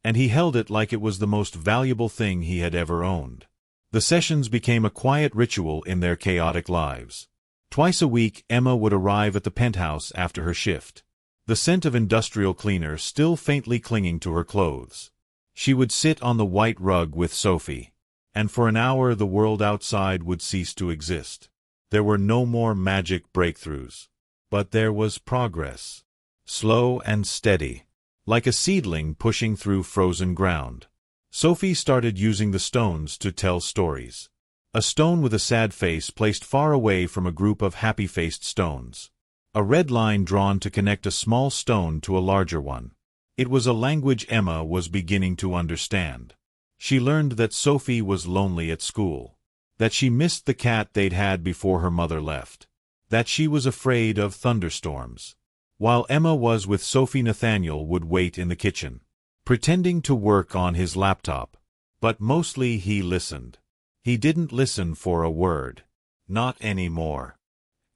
And he held it like it was the most valuable thing he had ever owned. The sessions became a quiet ritual in their chaotic lives. Twice a week, Emma would arrive at the penthouse after her shift, the scent of industrial cleaner still faintly clinging to her clothes. She would sit on the white rug with Sophie, and for an hour the world outside would cease to exist. There were no more magic breakthroughs, but there was progress, slow and steady, like a seedling pushing through frozen ground. Sophie started using the stones to tell stories. A stone with a sad face placed far away from a group of happy-faced stones. A red line drawn to connect a small stone to a larger one. It was a language Emma was beginning to understand. She learned that Sophie was lonely at school, that she missed the cat they'd had before her mother left, that she was afraid of thunderstorms. While Emma was with Sophie, Nathaniel would wait in the kitchen, pretending to work on his laptop. But mostly he listened. He didn't listen for a word. Not anymore.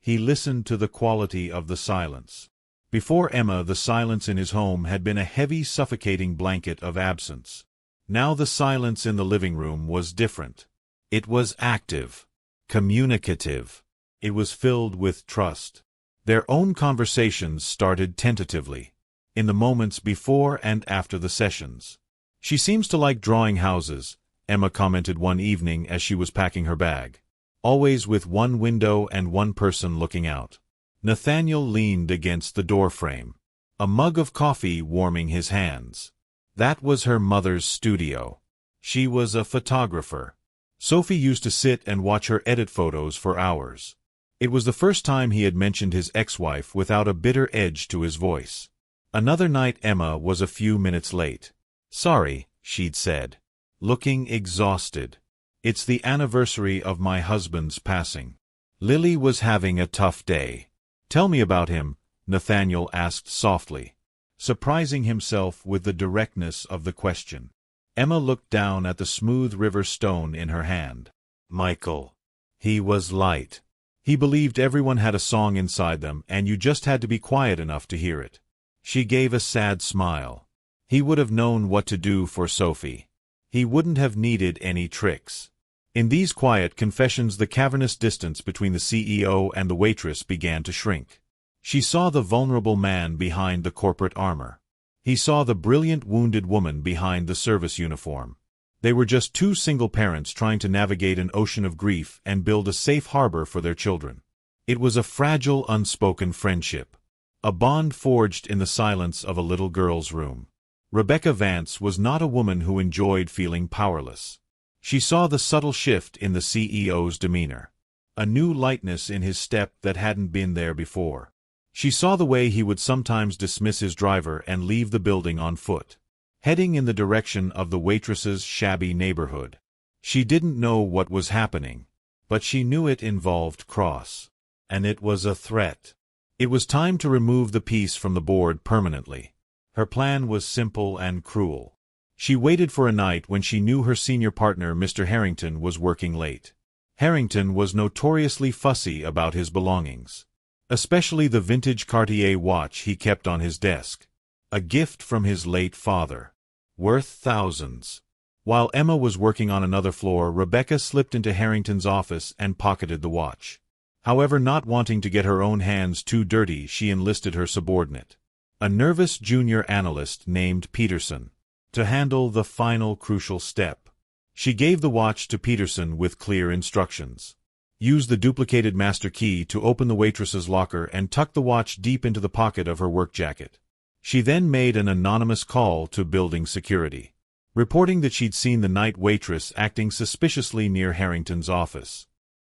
He listened to the quality of the silence. Before Emma, the silence in his home had been a heavy, suffocating blanket of absence. Now the silence in the living room was different. It was active, communicative. It was filled with trust. Their own conversations started tentatively, in the moments before and after the sessions. "She seems to like drawing houses," Emma commented one evening as she was packing her bag. "Always with one window and one person looking out." Nathaniel leaned against the doorframe, a mug of coffee warming his hands. That was her mother's studio. She was a photographer. Sophie used to sit and watch her edit photos for hours. It was the first time he had mentioned his ex-wife without a bitter edge to his voice. Another night Emma was a few minutes late. "Sorry," she'd said, looking exhausted. "It's the anniversary of my husband's passing. Lily was having a tough day." "Tell me about him," Nathaniel asked softly, surprising himself with the directness of the question. Emma looked down at the smooth river stone in her hand. "Michael. He was light. He believed everyone had a song inside them and you just had to be quiet enough to hear it." She gave a sad smile. He would have known what to do for Sophie. He wouldn't have needed any tricks. In these quiet confessions, the cavernous distance between the CEO and the waitress began to shrink. She saw the vulnerable man behind the corporate armor. He saw the brilliant wounded woman behind the service uniform. They were just two single parents trying to navigate an ocean of grief and build a safe harbor for their children. It was a fragile, unspoken friendship. A bond forged in the silence of a little girl's room. Rebecca Vance was not a woman who enjoyed feeling powerless. She saw the subtle shift in the CEO's demeanor. A new lightness in his step that hadn't been there before. She saw the way he would sometimes dismiss his driver and leave the building on foot, heading in the direction of the waitress's shabby neighborhood. She didn't know what was happening, but she knew it involved Cross. And it was a threat. It was time to remove the piece from the board permanently. Her plan was simple and cruel. She waited for a night when she knew her senior partner, Mr. Harrington, was working late. Harrington was notoriously fussy about his belongings, especially the vintage Cartier watch he kept on his desk, a gift from his late father, worth thousands. While Emma was working on another floor, Rebecca slipped into Harrington's office and pocketed the watch. However, not wanting to get her own hands too dirty, she enlisted her subordinate, a nervous junior analyst named Peterson, to handle the final crucial step. She gave the watch to Peterson with clear instructions. Use the duplicated master key to open the waitress's locker and tuck the watch deep into the pocket of her work jacket. She then made an anonymous call to building security, reporting that she'd seen the night waitress acting suspiciously near Harrington's office.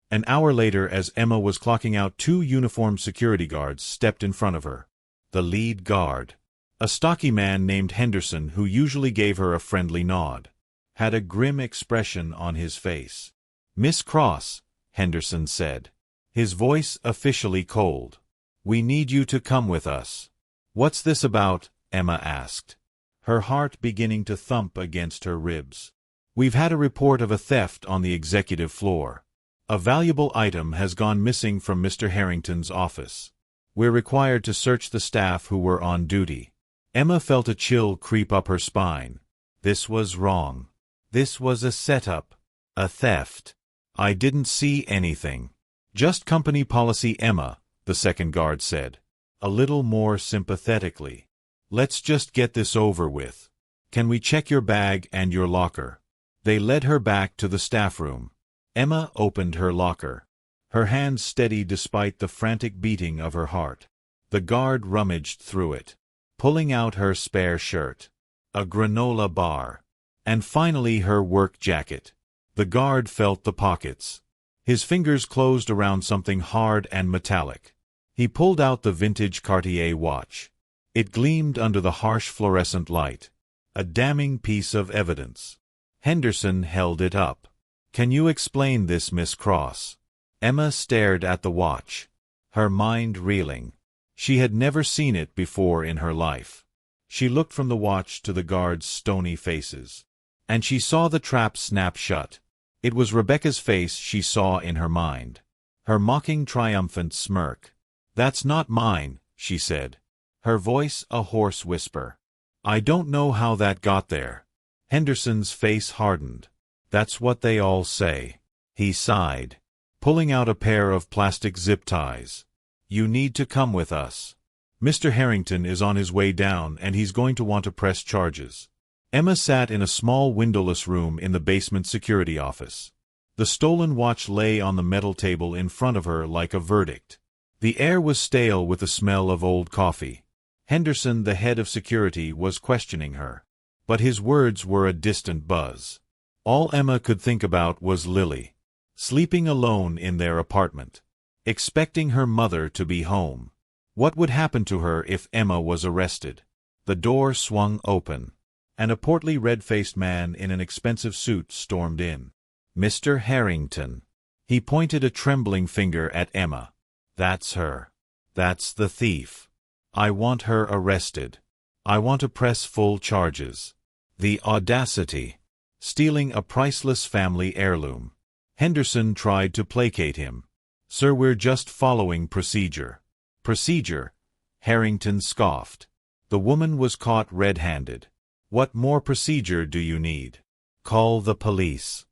An hour later, as Emma was clocking out, two uniformed security guards stepped in front of her. The lead guard, a stocky man named Henderson who usually gave her a friendly nod, had a grim expression on his face. "Miss Cross," Henderson said, his voice officially cold. "We need you to come with us." "What's this about?" Emma asked, her heart beginning to thump against her ribs. "We've had a report of a theft on the executive floor. A valuable item has gone missing from Mr. Harrington's office. We're required to search the staff who were on duty." Emma felt a chill creep up her spine. This was wrong. This was a setup. A theft. "I didn't see anything. Just company policy, Emma," the second guard said, a little more sympathetically. "Let's just get this over with. Can we check your bag and your locker?" They led her back to the staff room. Emma opened her locker, her hands steady despite the frantic beating of her heart. The guard rummaged through it, pulling out her spare shirt, a granola bar, and finally her work jacket. The guard felt the pockets. His fingers closed around something hard and metallic. He pulled out the vintage Cartier watch. It gleamed under the harsh fluorescent light, a damning piece of evidence. Henderson held it up. "Can you explain this, Miss Cross?" Emma stared at the watch, her mind reeling. She had never seen it before in her life. She looked from the watch to the guards' stony faces, and she saw the trap snap shut. It was Rebecca's face she saw in her mind, her mocking, triumphant smirk. "That's not mine," she said, her voice a hoarse whisper. "I don't know how that got there." Henderson's face hardened. "That's what they all say." He sighed, pulling out a pair of plastic zip ties. "You need to come with us. Mr. Harrington is on his way down and he's going to want to press charges." Emma sat in a small windowless room in the basement security office. The stolen watch lay on the metal table in front of her like a verdict. The air was stale with the smell of old coffee. Henderson, the head of security, was questioning her, but his words were a distant buzz. All Emma could think about was Lily, sleeping alone in their apartment, expecting her mother to be home. What would happen to her if Emma was arrested? The door swung open, and a portly red-faced man in an expensive suit stormed in. "Mr. Harrington." He pointed a trembling finger at Emma. "That's her. That's the thief. I want her arrested. I want to press full charges." The audacity. Stealing a priceless family heirloom. Henderson tried to placate him. "Sir, we're just following procedure." "Procedure?" Harrington scoffed. The woman was caught red-handed. What more procedure do you need? Call the police.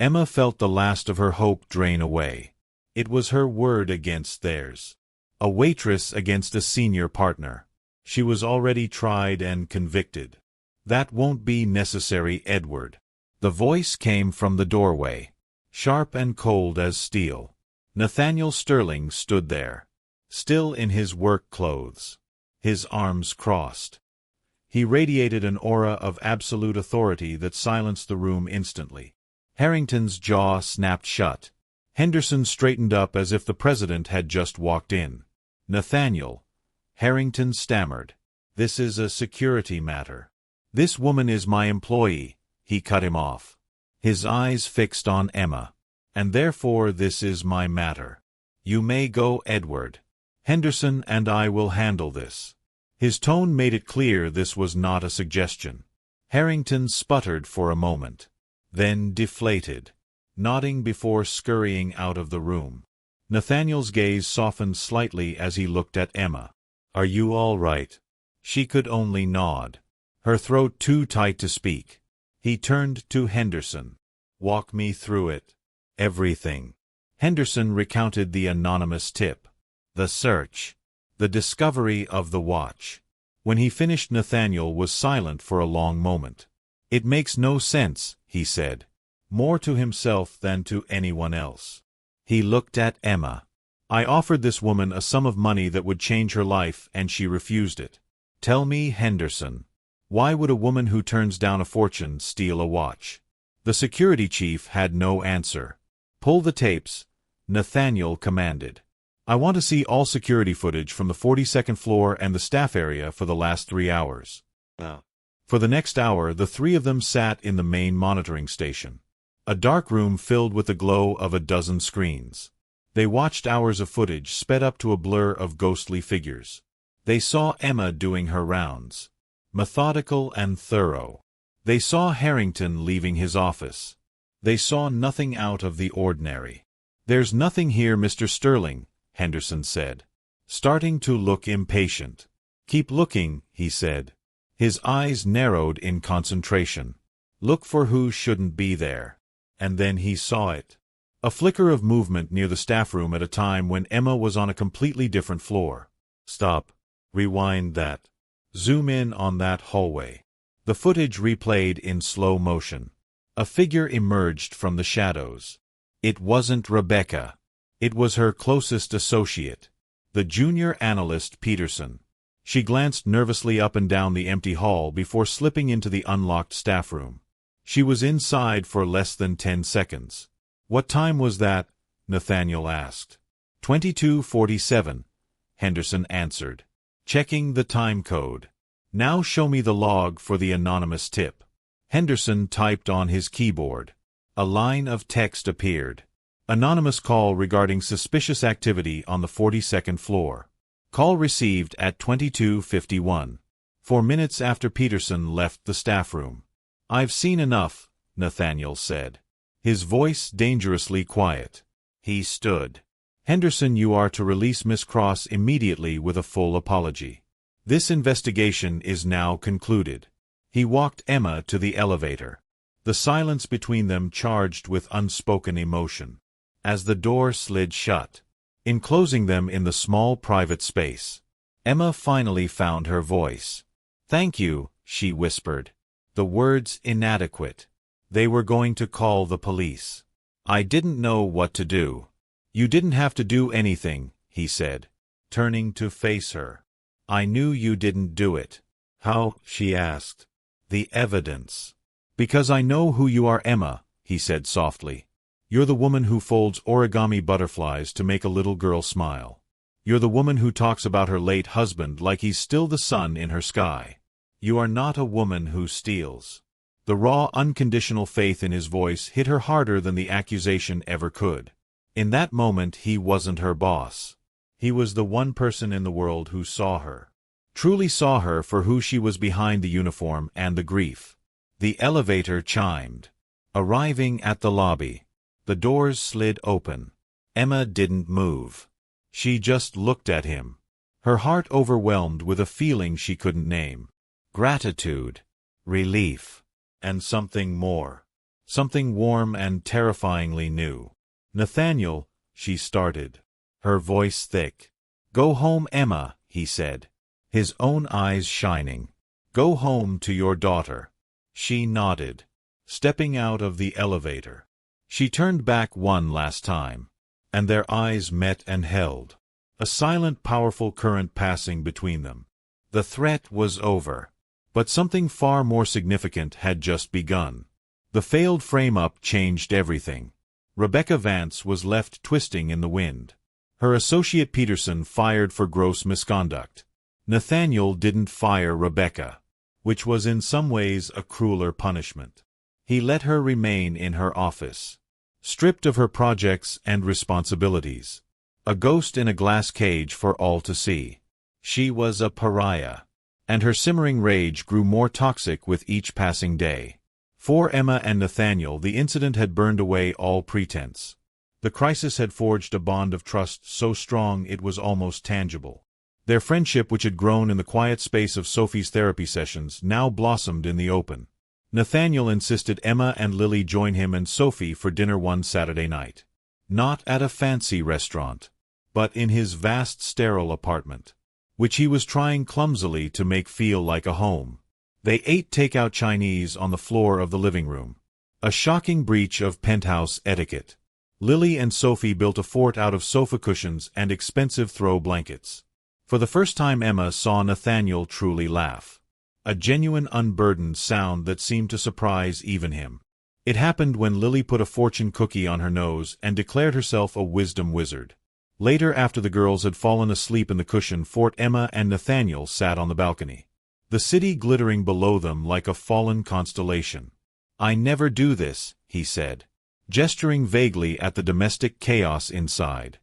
Emma felt the last of her hope drain away. It was her word against theirs. A waitress against a senior partner. She was already tried and convicted. That won't be necessary, Edward. The voice came from the doorway, sharp and cold as steel. Nathaniel Sterling stood there, still in his work clothes, his arms crossed. He radiated an aura of absolute authority that silenced the room instantly. Harrington's jaw snapped shut. Henderson straightened up as if the president had just walked in. Nathaniel, Harrington stammered, this is a security matter. This woman is my employee. He cut him off. His eyes fixed on Emma. And therefore this is my matter. You may go, Edward. Henderson and I will handle this. His tone made it clear this was not a suggestion. Harrington sputtered for a moment, then deflated, nodding before scurrying out of the room. Nathaniel's gaze softened slightly as he looked at Emma. Are you all right? She could only nod, her throat too tight to speak. He turned to Henderson. Walk me through it. Everything. Henderson recounted the anonymous tip, the search, the discovery of the watch. When he finished, Nathaniel was silent for a long moment. It makes no sense, he said, more to himself than to anyone else. He looked at Emma. I offered this woman a sum of money that would change her life, and she refused it. Tell me, Henderson, why would a woman who turns down a fortune steal a watch? The security chief had no answer. Pull the tapes, Nathaniel commanded. I want to see all security footage from the 42nd floor and the staff area for the last 3 hours. For the next hour, the three of them sat in the main monitoring station, a dark room filled with the glow of a dozen screens. They watched hours of footage sped up to a blur of ghostly figures. They saw Emma doing her rounds, methodical and thorough. They saw Harrington leaving his office. They saw nothing out of the ordinary. There's nothing here, Mr. Sterling, Henderson said, starting to look impatient. Keep looking, he said. His eyes narrowed in concentration. Look for who shouldn't be there. And then he saw it. A flicker of movement near the staff room at a time when Emma was on a completely different floor. Stop. Rewind that. Zoom in on that hallway. The footage replayed in slow motion. A figure emerged from the shadows. It wasn't Rebecca. It was her closest associate, the junior analyst Peterson. She glanced nervously up and down the empty hall before slipping into the unlocked staff room. She was inside for less than 10 seconds. What time was that? Nathaniel asked. 22:47, Henderson answered, checking the time code. Now show me the log for the anonymous tip. Henderson typed on his keyboard. A line of text appeared. Anonymous call regarding suspicious activity on the 42nd floor. Call received at 22:51, 4 minutes after Peterson left the staff room. I've seen enough, Nathaniel said, his voice dangerously quiet. He stood. Henderson, you are to release Miss Cross immediately with a full apology. This investigation is now concluded. He walked Emma to the elevator, the silence between them charged with unspoken emotion. As the door slid shut, enclosing them in the small private space, Emma finally found her voice. Thank you, she whispered. The words inadequate. They were going to call the police. I didn't know what to do. You didn't have to do anything, he said, turning to face her. I knew you didn't do it. How? She asked. The evidence. Because I know who you are, Emma, he said softly. You're the woman who folds origami butterflies to make a little girl smile. You're the woman who talks about her late husband like he's still the sun in her sky. You are not a woman who steals. The raw, unconditional faith in his voice hit her harder than the accusation ever could. In that moment, he wasn't her boss. He was the one person in the world who saw her. Truly saw her for who she was behind the uniform and the grief. The elevator chimed. Arriving at the lobby, the doors slid open. Emma didn't move. She just looked at him, her heart overwhelmed with a feeling she couldn't name. Gratitude. relief, and something more. Something warm and terrifyingly new. "Nathaniel," she started, her voice thick. "Go home, Emma," he said, his own eyes shining. "Go home to your daughter." She nodded, stepping out of the elevator. She turned back one last time, and their eyes met and held. A silent, powerful current passing between them. The threat was over, but something far more significant had just begun. The failed frame-up changed everything. Rebecca Vance was left twisting in the wind. Her associate Peterson fired for gross misconduct. Nathaniel didn't fire Rebecca, which was in some ways a crueler punishment. He let her remain in her office, stripped of her projects and responsibilities. A ghost in a glass cage for all to see. She was a pariah, and her simmering rage grew more toxic with each passing day. For Emma and Nathaniel, the incident had burned away all pretense. The crisis had forged a bond of trust so strong it was almost tangible. Their friendship, which had grown in the quiet space of Sophie's therapy sessions, now blossomed in the open. Nathaniel insisted Emma and Lily join him and Sophie for dinner one Saturday night. Not at a fancy restaurant, but in his vast sterile apartment, which he was trying clumsily to make feel like a home. They ate takeout Chinese on the floor of the living room, a shocking breach of penthouse etiquette. Lily and Sophie built a fort out of sofa cushions and expensive throw blankets. For the first time Emma saw Nathaniel truly laugh. A genuine unburdened sound that seemed to surprise even him. It happened when Lily put a fortune cookie on her nose and declared herself a wisdom wizard. Later, after the girls had fallen asleep in the cushion fort, Emma and Nathaniel sat on the balcony, the city glittering below them like a fallen constellation. "I never do this," he said, gesturing vaguely at the domestic chaos inside.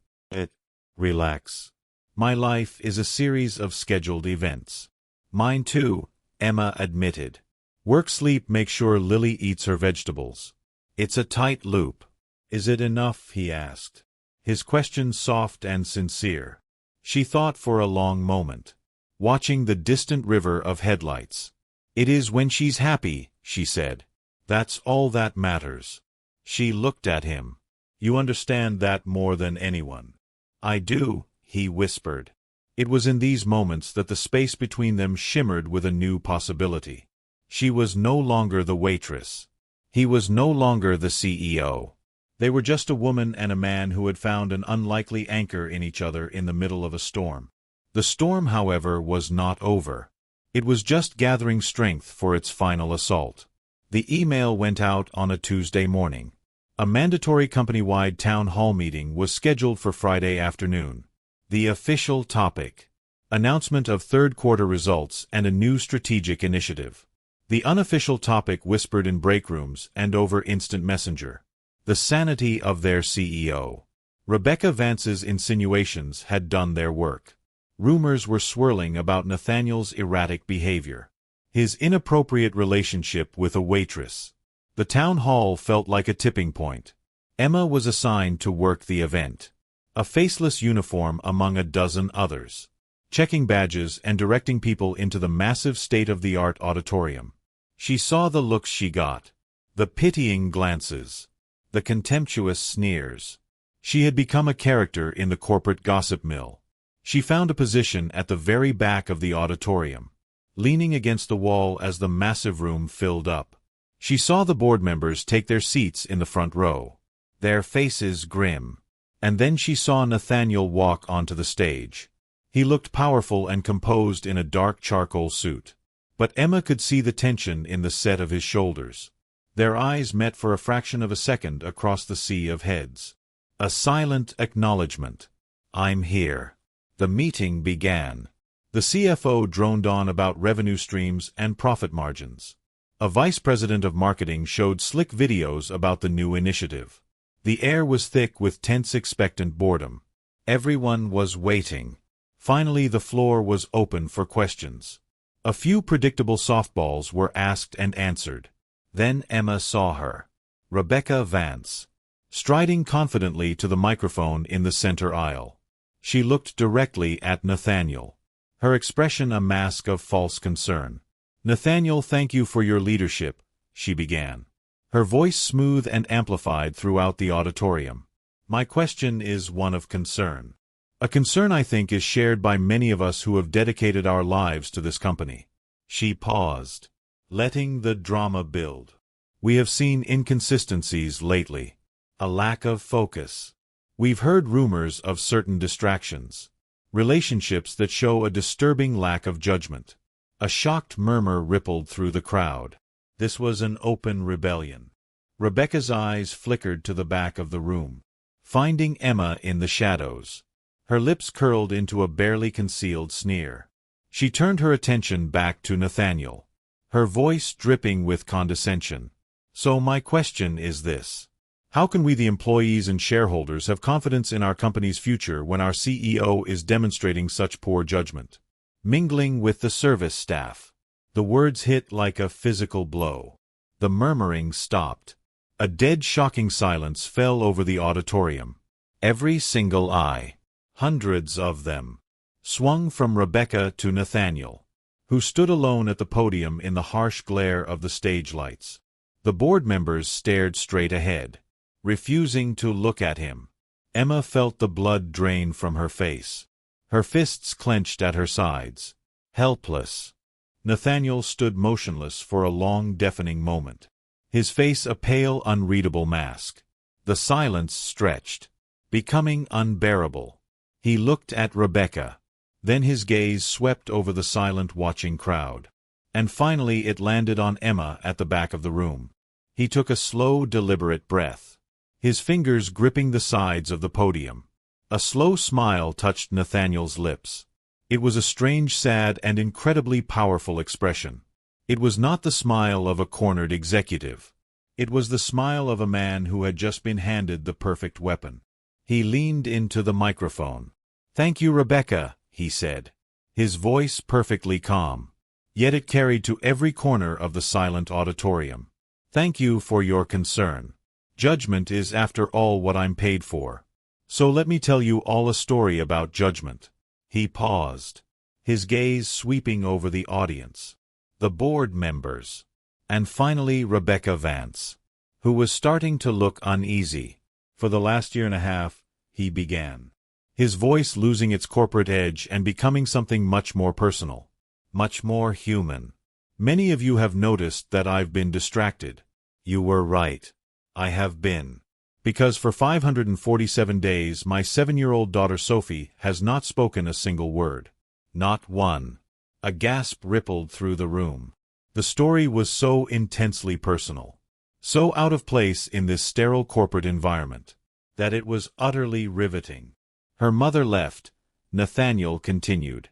Relax. My life is a series of scheduled events." "Mine too," Emma admitted. "Work, sleep, make sure Lily eats her vegetables. It's a tight loop." "Is it enough?" he asked, his question soft and sincere. She thought for a long moment, watching the distant river of headlights. "It is when she's happy," she said. "That's all that matters." She looked at him. "You understand that more than anyone." "I do," he whispered. It was in these moments that the space between them shimmered with a new possibility. She was no longer the waitress. He was no longer the CEO. They were just a woman and a man who had found an unlikely anchor in each other in the middle of a storm. The storm, however, was not over. It was just gathering strength for its final assault. The email went out on a Tuesday morning. A mandatory company-wide town hall meeting was scheduled for Friday afternoon. The official topic: announcement of third-quarter results and a new strategic initiative. The unofficial topic, whispered in break rooms and over instant messenger: the sanity of their CEO. Rebecca Vance's insinuations had done their work. Rumors were swirling about Nathaniel's erratic behavior, his inappropriate relationship with a waitress. The town hall felt like a tipping point. Emma was assigned to work the event, a faceless uniform among a dozen others, checking badges and directing people into the massive state-of-the-art auditorium. She saw the looks she got, the pitying glances, the contemptuous sneers. She had become a character in the corporate gossip mill. She found a position at the very back of the auditorium, leaning against the wall as the massive room filled up. She saw the board members take their seats in the front row, their faces grim. And then she saw Nathaniel walk onto the stage. He looked powerful and composed in a dark charcoal suit, but Emma could see the tension in the set of his shoulders. Their eyes met for a fraction of a second across the sea of heads. A silent acknowledgement. "I'm here." The meeting began. The CFO droned on about revenue streams and profit margins. A vice president of marketing showed slick videos about the new initiative. The air was thick with tense, expectant boredom. Everyone was waiting. Finally, the floor was open for questions. A few predictable softballs were asked and answered. Then Emma saw her, Rebecca Vance, striding confidently to the microphone in the center aisle. She looked directly at Nathaniel, her expression a mask of false concern. "Nathaniel, thank you for your leadership," she began, her voice smooth and amplified throughout the auditorium. "My question is one of concern. A concern I think is shared by many of us who have dedicated our lives to this company." She paused, letting the drama build. "We have seen inconsistencies lately, a lack of focus. We've heard rumors of certain distractions, relationships that show a disturbing lack of judgment." A shocked murmur rippled through the crowd. This was an open rebellion. Rebecca's eyes flickered to the back of the room, finding Emma in the shadows. Her lips curled into a barely concealed sneer. She turned her attention back to Nathaniel, her voice dripping with condescension. "So my question is this. How can we, the employees and shareholders, have confidence in our company's future when our CEO is demonstrating such poor judgment? Mingling with the service staff." The words hit like a physical blow. The murmuring stopped. A dead, shocking silence fell over the auditorium. Every single eye, hundreds of them, swung from Rebecca to Nathaniel, who stood alone at the podium in the harsh glare of the stage lights. The board members stared straight ahead, refusing to look at him. Emma felt the blood drain from her face. Her fists clenched at her sides. Helpless. Nathaniel stood motionless for a long, deafening moment, his face a pale, unreadable mask. The silence stretched, becoming unbearable. He looked at Rebecca. Then his gaze swept over the silent, watching crowd. And finally it landed on Emma at the back of the room. He took a slow, deliberate breath, his fingers gripping the sides of the podium. A slow smile touched Nathaniel's lips. It was a strange, sad, and incredibly powerful expression. It was not the smile of a cornered executive. It was the smile of a man who had just been handed the perfect weapon. He leaned into the microphone. "Thank you, Rebecca," he said, his voice perfectly calm. Yet it carried to every corner of the silent auditorium. "Thank you for your concern. Judgment is, after all, what I'm paid for. So let me tell you all a story about judgment." He paused, his gaze sweeping over the audience, the board members, and finally Rebecca Vance, who was starting to look uneasy. "For the last year and a half," he began, his voice losing its corporate edge and becoming something much more personal, much more human. "Many of you have noticed that I've been distracted. You were right. I have been. Because for 547 days my 7-year-old daughter Sophie has not spoken a single word. Not one." A gasp rippled through the room. The story was so intensely personal, so out of place in this sterile corporate environment, that it was utterly riveting. "Her mother left," Nathaniel continued,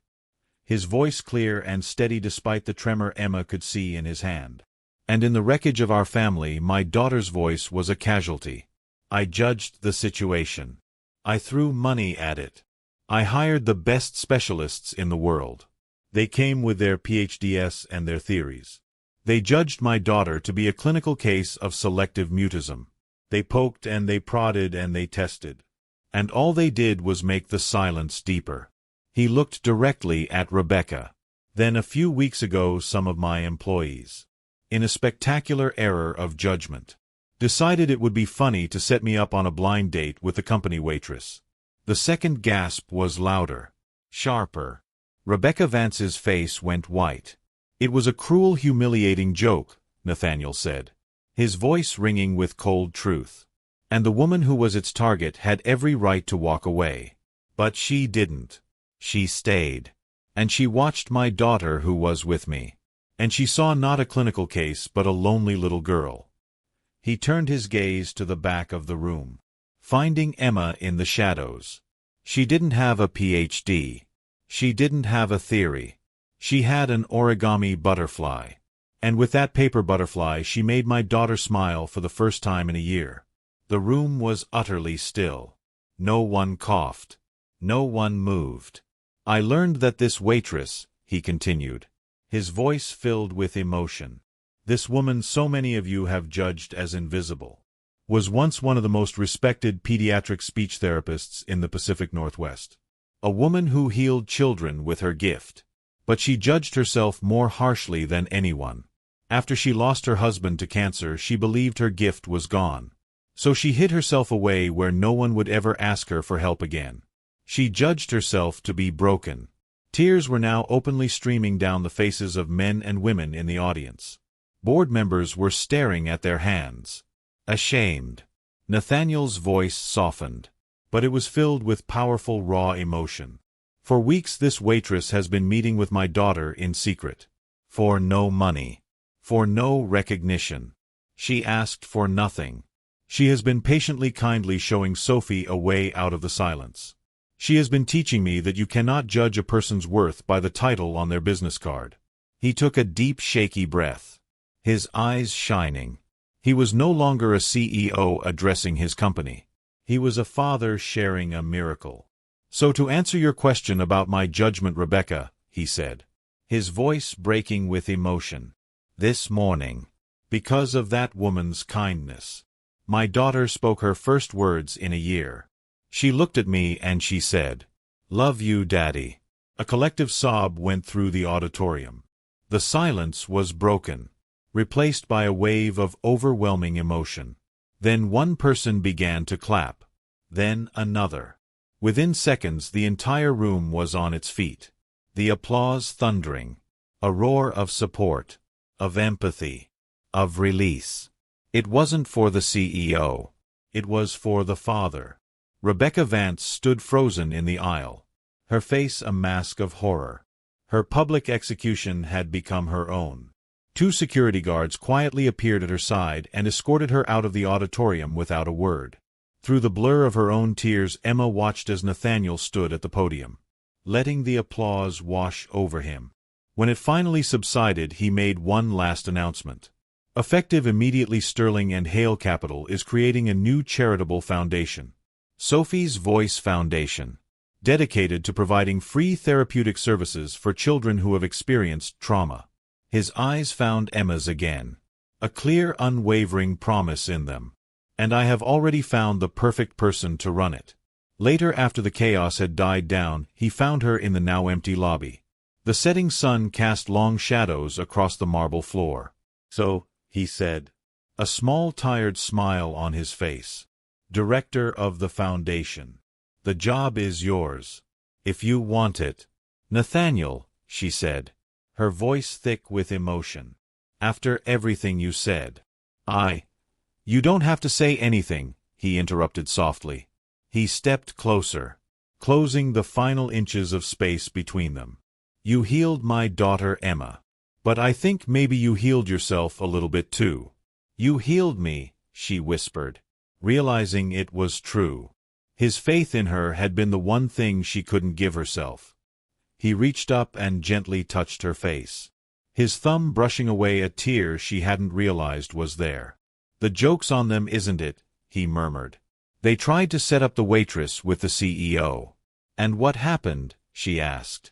his voice clear and steady despite the tremor Emma could see in his hand. "And in the wreckage of our family, my daughter's voice was a casualty. I judged the situation. I threw money at it. I hired the best specialists in the world. They came with their PhDs and their theories. They judged my daughter to be a clinical case of selective mutism. They poked and they prodded and they tested. And all they did was make the silence deeper." He looked directly at Rebecca. "Then a few weeks ago some of my employees, in a spectacular error of judgment, decided it would be funny to set me up on a blind date with the company waitress." The second gasp was louder, sharper. Rebecca Vance's face went white. "It was a cruel, humiliating joke," Nathaniel said, his voice ringing with cold truth. "And the woman who was its target had every right to walk away. But she didn't. She stayed. And she watched my daughter who was with me. And she saw not a clinical case but a lonely little girl." He turned his gaze to the back of the room, finding Emma in the shadows. She didn't have a PhD. She didn't have a theory. She had an origami butterfly. And with that paper butterfly she made my daughter smile for the first time in a year. The room was utterly still. No one coughed. No one moved. "I learned that this waitress," he continued, his voice filled with emotion, "this woman so many of you have judged as invisible, was once one of the most respected pediatric speech therapists in the Pacific Northwest. A woman who healed children with her gift. But she judged herself more harshly than anyone. After she lost her husband to cancer, she believed her gift was gone. So she hid herself away where no one would ever ask her for help again. She judged herself to be broken. Tears were now openly streaming down the faces of men and women in the audience. Board members were staring at their hands. Ashamed. Nathaniel's voice softened, but it was filled with powerful raw emotion. For weeks this waitress has been meeting with my daughter in secret. For no money. For no recognition. She asked for nothing. She has been kindly showing Sophie a way out of the silence. She has been teaching me that you cannot judge a person's worth by the title on their business card. He took a deep, shaky breath. His eyes shining. He was no longer a CEO addressing his company. He was a father sharing a miracle. So to answer your question about my judgment, Rebecca, he said, his voice breaking with emotion. This morning, because of that woman's kindness, my daughter spoke her first words in a year. She looked at me and she said, "Love you, Daddy." A collective sob went through the auditorium. The silence was broken, replaced by a wave of overwhelming emotion. Then one person began to clap. Then another. Within seconds the entire room was on its feet. The applause thundering. A roar of support, of empathy, of release. It wasn't for the CEO. It was for the father. Rebecca Vance stood frozen in the aisle, her face a mask of horror. Her public execution had become her own. 2 security guards quietly appeared at her side and escorted her out of the auditorium without a word. Through the blur of her own tears, Emma watched as Nathaniel stood at the podium, letting the applause wash over him. When it finally subsided, he made one last announcement. Effective immediately, Sterling and Hale Capital is creating a new charitable foundation, Sophie's Voice Foundation, dedicated to providing free therapeutic services for children who have experienced trauma. His eyes found Emma's again, a clear, unwavering promise in them. And I have already found the perfect person to run it. Later, after the chaos had died down, he found her in the now empty lobby. The setting sun cast long shadows across the marble floor. "So," he said, a small tired smile on his face. "Director of the foundation. The job is yours. If you want it." "Nathaniel," she said, her voice thick with emotion. "After everything you said, You don't have to say anything," he interrupted softly. He stepped closer, closing the final inches of space between them. "You healed my daughter Emma. But I think maybe you healed yourself a little bit too." "You healed me," she whispered, realizing it was true. His faith in her had been the one thing she couldn't give herself. He reached up and gently touched her face, his thumb brushing away a tear she hadn't realized was there. "The joke's on them, isn't it?" he murmured. "They tried to set up the waitress with the CEO." "And what happened?" she asked,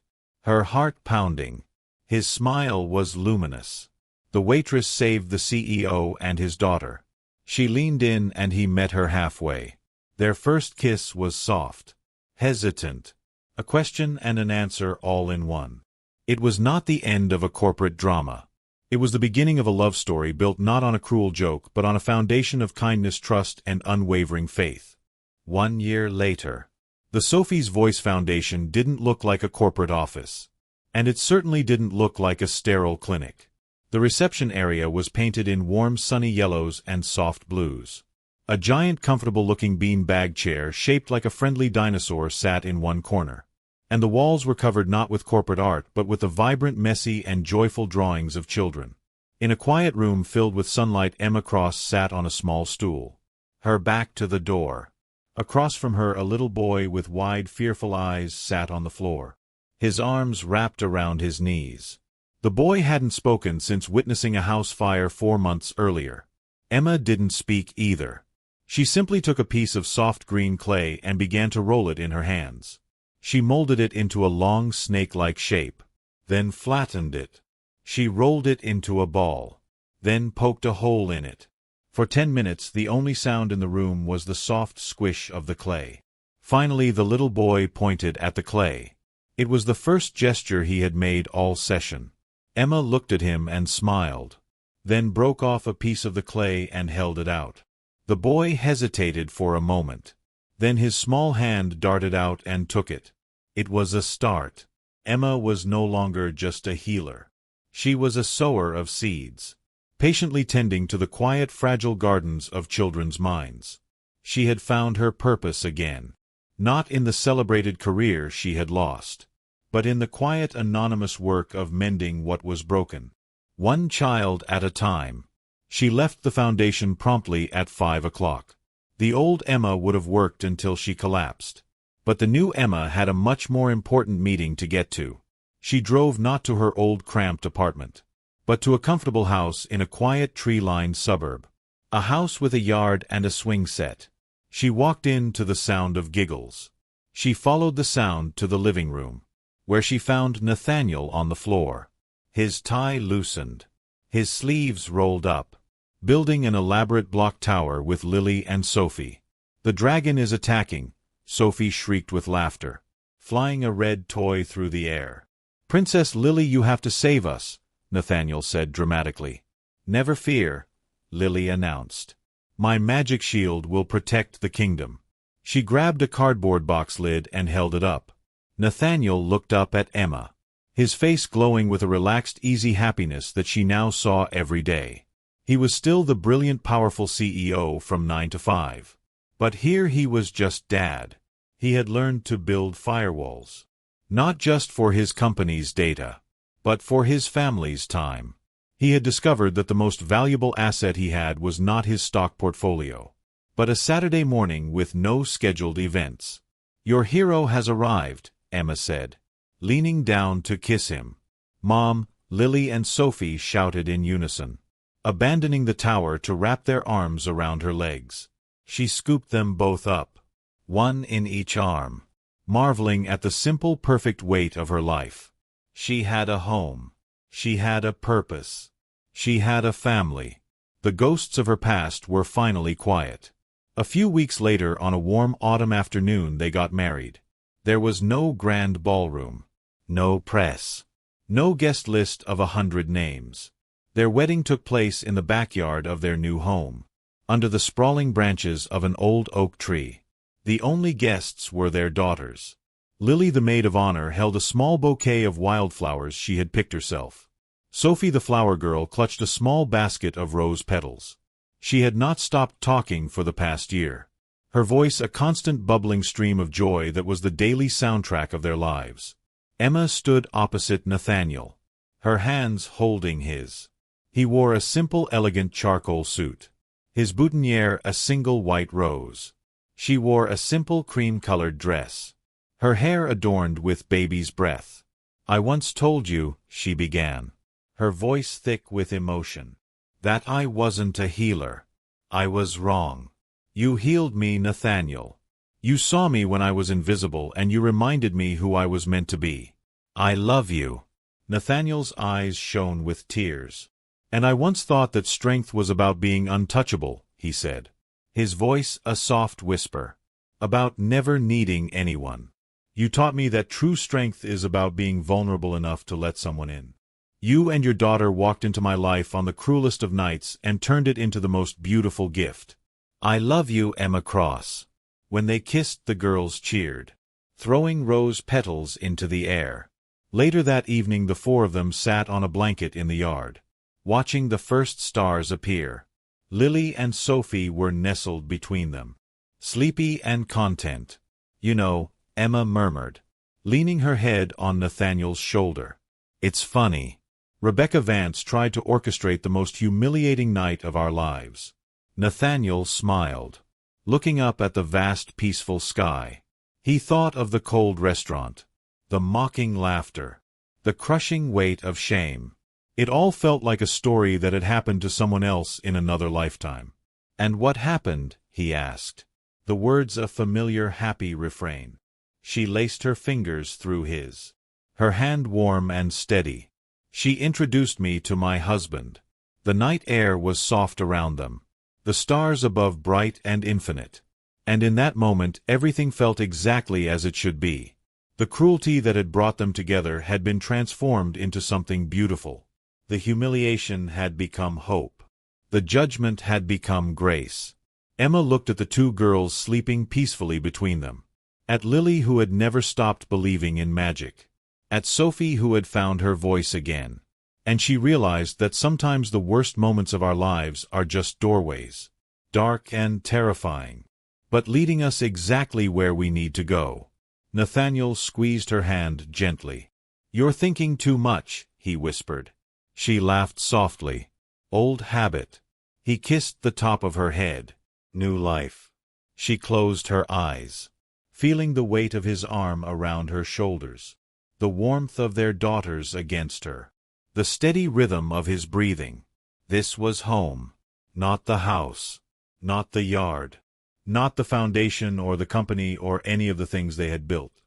her heart pounding. His smile was luminous. "The waitress saved the CEO and his daughter." She leaned in and he met her halfway. Their first kiss was soft, hesitant, a question and an answer all in one. It was not the end of a corporate drama. It was the beginning of a love story built not on a cruel joke but on a foundation of kindness, trust, and unwavering faith. 1 year later, the Sophie's Voice Foundation didn't look like a corporate office. And it certainly didn't look like a sterile clinic. The reception area was painted in warm sunny yellows and soft blues. A giant comfortable-looking bean-bag chair shaped like a friendly dinosaur sat in one corner. And the walls were covered not with corporate art but with the vibrant, messy, and joyful drawings of children. In a quiet room filled with sunlight, Emma Cross sat on a small stool, her back to the door. Across from her, a little boy with wide, fearful eyes sat on the floor, his arms wrapped around his knees. The boy hadn't spoken since witnessing a house fire 4 months earlier. Emma didn't speak either. She simply took a piece of soft green clay and began to roll it in her hands. She molded it into a long snake-like shape, then flattened it. She rolled it into a ball, then poked a hole in it. For 10 minutes the only sound in the room was the soft squish of the clay. Finally the little boy pointed at the clay. It was the first gesture he had made all session. Emma looked at him and smiled, then broke off a piece of the clay and held it out. The boy hesitated for a moment. Then his small hand darted out and took it. It was a start. Emma was no longer just a healer. She was a sower of seeds, patiently tending to the quiet, fragile gardens of children's minds. She had found her purpose again, not in the celebrated career she had lost, but in the quiet, anonymous work of mending what was broken. One child at a time. She left the foundation promptly at 5 o'clock. The old Emma would have worked until she collapsed. But the new Emma had a much more important meeting to get to. She drove not to her old cramped apartment, but to a comfortable house in a quiet tree-lined suburb. A house with a yard and a swing set. She walked in to the sound of giggles. She followed the sound to the living room, where she found Nathaniel on the floor. His tie loosened, his sleeves rolled up, building an elaborate block tower with Lily and Sophie. "The dragon is attacking," Sophie shrieked with laughter, flying a red toy through the air. "Princess Lily, you have to save us," Nathaniel said dramatically. "Never fear," Lily announced. "My magic shield will protect the kingdom." She grabbed a cardboard box lid and held it up. Nathaniel looked up at Emma, his face glowing with a relaxed, easy happiness that she now saw every day. He was still the brilliant, powerful CEO from 9 to 5. But here he was just Dad. He had learned to build firewalls, not just for his company's data, but for his family's time. He had discovered that the most valuable asset he had was not his stock portfolio, but a Saturday morning with no scheduled events. "Your hero has arrived," Emma said, leaning down to kiss him. Mom, Lily and Sophie shouted in unison, abandoning the tower to wrap their arms around her legs. She scooped them both up, one in each arm, marveling at the simple, perfect weight of her life. She had a home. She had a purpose. She had a family. The ghosts of her past were finally quiet. A few weeks later, on a warm autumn afternoon, they got married. There was no grand ballroom, no press, no guest list of 100 names. Their wedding took place in the backyard of their new home, under the sprawling branches of an old oak tree. The only guests were their daughters. Lily, the maid of honor, held a small bouquet of wildflowers she had picked herself. Sophie, the flower girl, clutched a small basket of rose petals. She had not stopped talking for the past year, her voice a constant bubbling stream of joy that was the daily soundtrack of their lives. Emma stood opposite Nathaniel, her hands holding his. He wore a simple, elegant charcoal suit, his boutonniere a single white rose. She wore a simple cream-colored dress, her hair adorned with baby's breath. "I once told you," she began, her voice thick with emotion, "that I wasn't a healer. I was wrong. You healed me, Nathaniel. You saw me when I was invisible and you reminded me who I was meant to be. I love you." Nathaniel's eyes shone with tears. "And I once thought that strength was about being untouchable," he said, his voice a soft whisper, "about never needing anyone. You taught me that true strength is about being vulnerable enough to let someone in. You and your daughter walked into my life on the cruelest of nights and turned it into the most beautiful gift. I love you, Emma Cross." When they kissed, the girls cheered, throwing rose petals into the air. Later that evening, the four of them sat on a blanket in the yard, watching the first stars appear. Lily and Sophie were nestled between them, sleepy and content. "You know," Emma murmured, leaning her head on Nathaniel's shoulder, "it's funny. Rebecca Vance tried to orchestrate the most humiliating night of our lives." Nathaniel smiled, looking up at the vast, peaceful sky. He thought of the cold restaurant, the mocking laughter, the crushing weight of shame. It all felt like a story that had happened to someone else in another lifetime. "And what happened?" he asked, the words a familiar, happy refrain. She laced her fingers through his, her hand warm and steady. "She introduced me to my husband." The night air was soft around them, the stars above bright and infinite. And in that moment everything felt exactly as it should be. The cruelty that had brought them together had been transformed into something beautiful. The humiliation had become hope. The judgment had become grace. Emma looked at the two girls sleeping peacefully between them. At Lily, who had never stopped believing in magic. At Sophie, who had found her voice again. And she realized that sometimes the worst moments of our lives are just doorways. Dark and terrifying, but leading us exactly where we need to go. Nathaniel squeezed her hand gently. "You're thinking too much," he whispered. She laughed softly. "Old habit." He kissed the top of her head. "New life." She closed her eyes, feeling the weight of his arm around her shoulders, the warmth of their daughters against her, the steady rhythm of his breathing. This was home, not the house, not the yard, not the foundation or the company or any of the things they had built.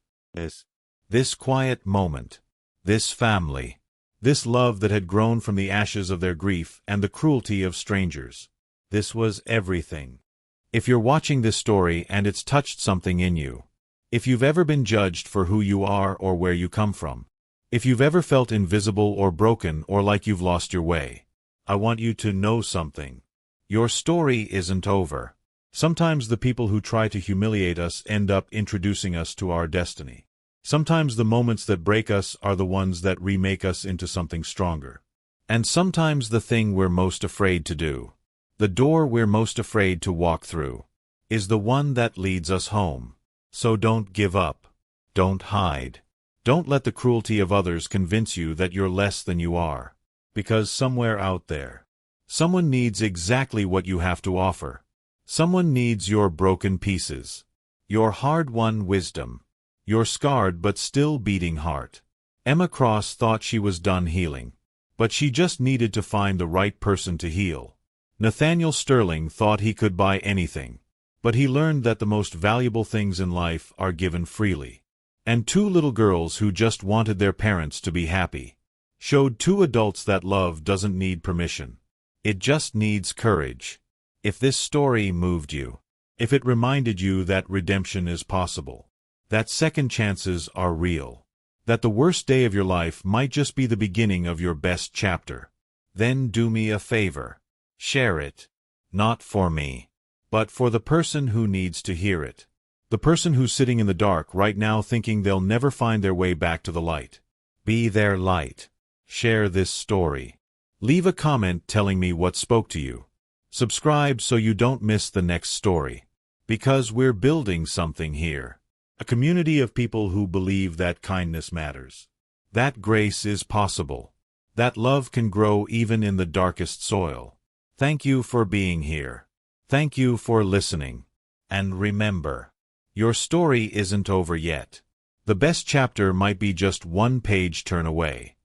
This quiet moment, this family, this love that had grown from the ashes of their grief and the cruelty of strangers. This was everything. If you're watching this story and it's touched something in you, if you've ever been judged for who you are or where you come from, if you've ever felt invisible or broken or like you've lost your way, I want you to know something. Your story isn't over. Sometimes the people who try to humiliate us end up introducing us to our destiny. Sometimes the moments that break us are the ones that remake us into something stronger. And sometimes the thing we're most afraid to do, the door we're most afraid to walk through, is the one that leads us home. So don't give up. Don't hide. Don't let the cruelty of others convince you that you're less than you are. Because somewhere out there, someone needs exactly what you have to offer. Someone needs your broken pieces, your hard-won wisdom, your scarred but still beating heart. Emma Cross thought she was done healing, but she just needed to find the right person to heal. Nathaniel Sterling thought he could buy anything, but he learned that the most valuable things in life are given freely. And two little girls who just wanted their parents to be happy showed two adults that love doesn't need permission. It just needs courage. If this story moved you, if it reminded you that redemption is possible, that second chances are real, that the worst day of your life might just be the beginning of your best chapter, then do me a favor. Share it. Not for me, but for the person who needs to hear it. The person who's sitting in the dark right now thinking they'll never find their way back to the light. Be their light. Share this story. Leave a comment telling me what spoke to you. Subscribe so you don't miss the next story. Because we're building something here. A community of people who believe that kindness matters. That grace is possible. That love can grow even in the darkest soil. Thank you for being here. Thank you for listening. And remember, your story isn't over yet. The best chapter might be just one page turn away.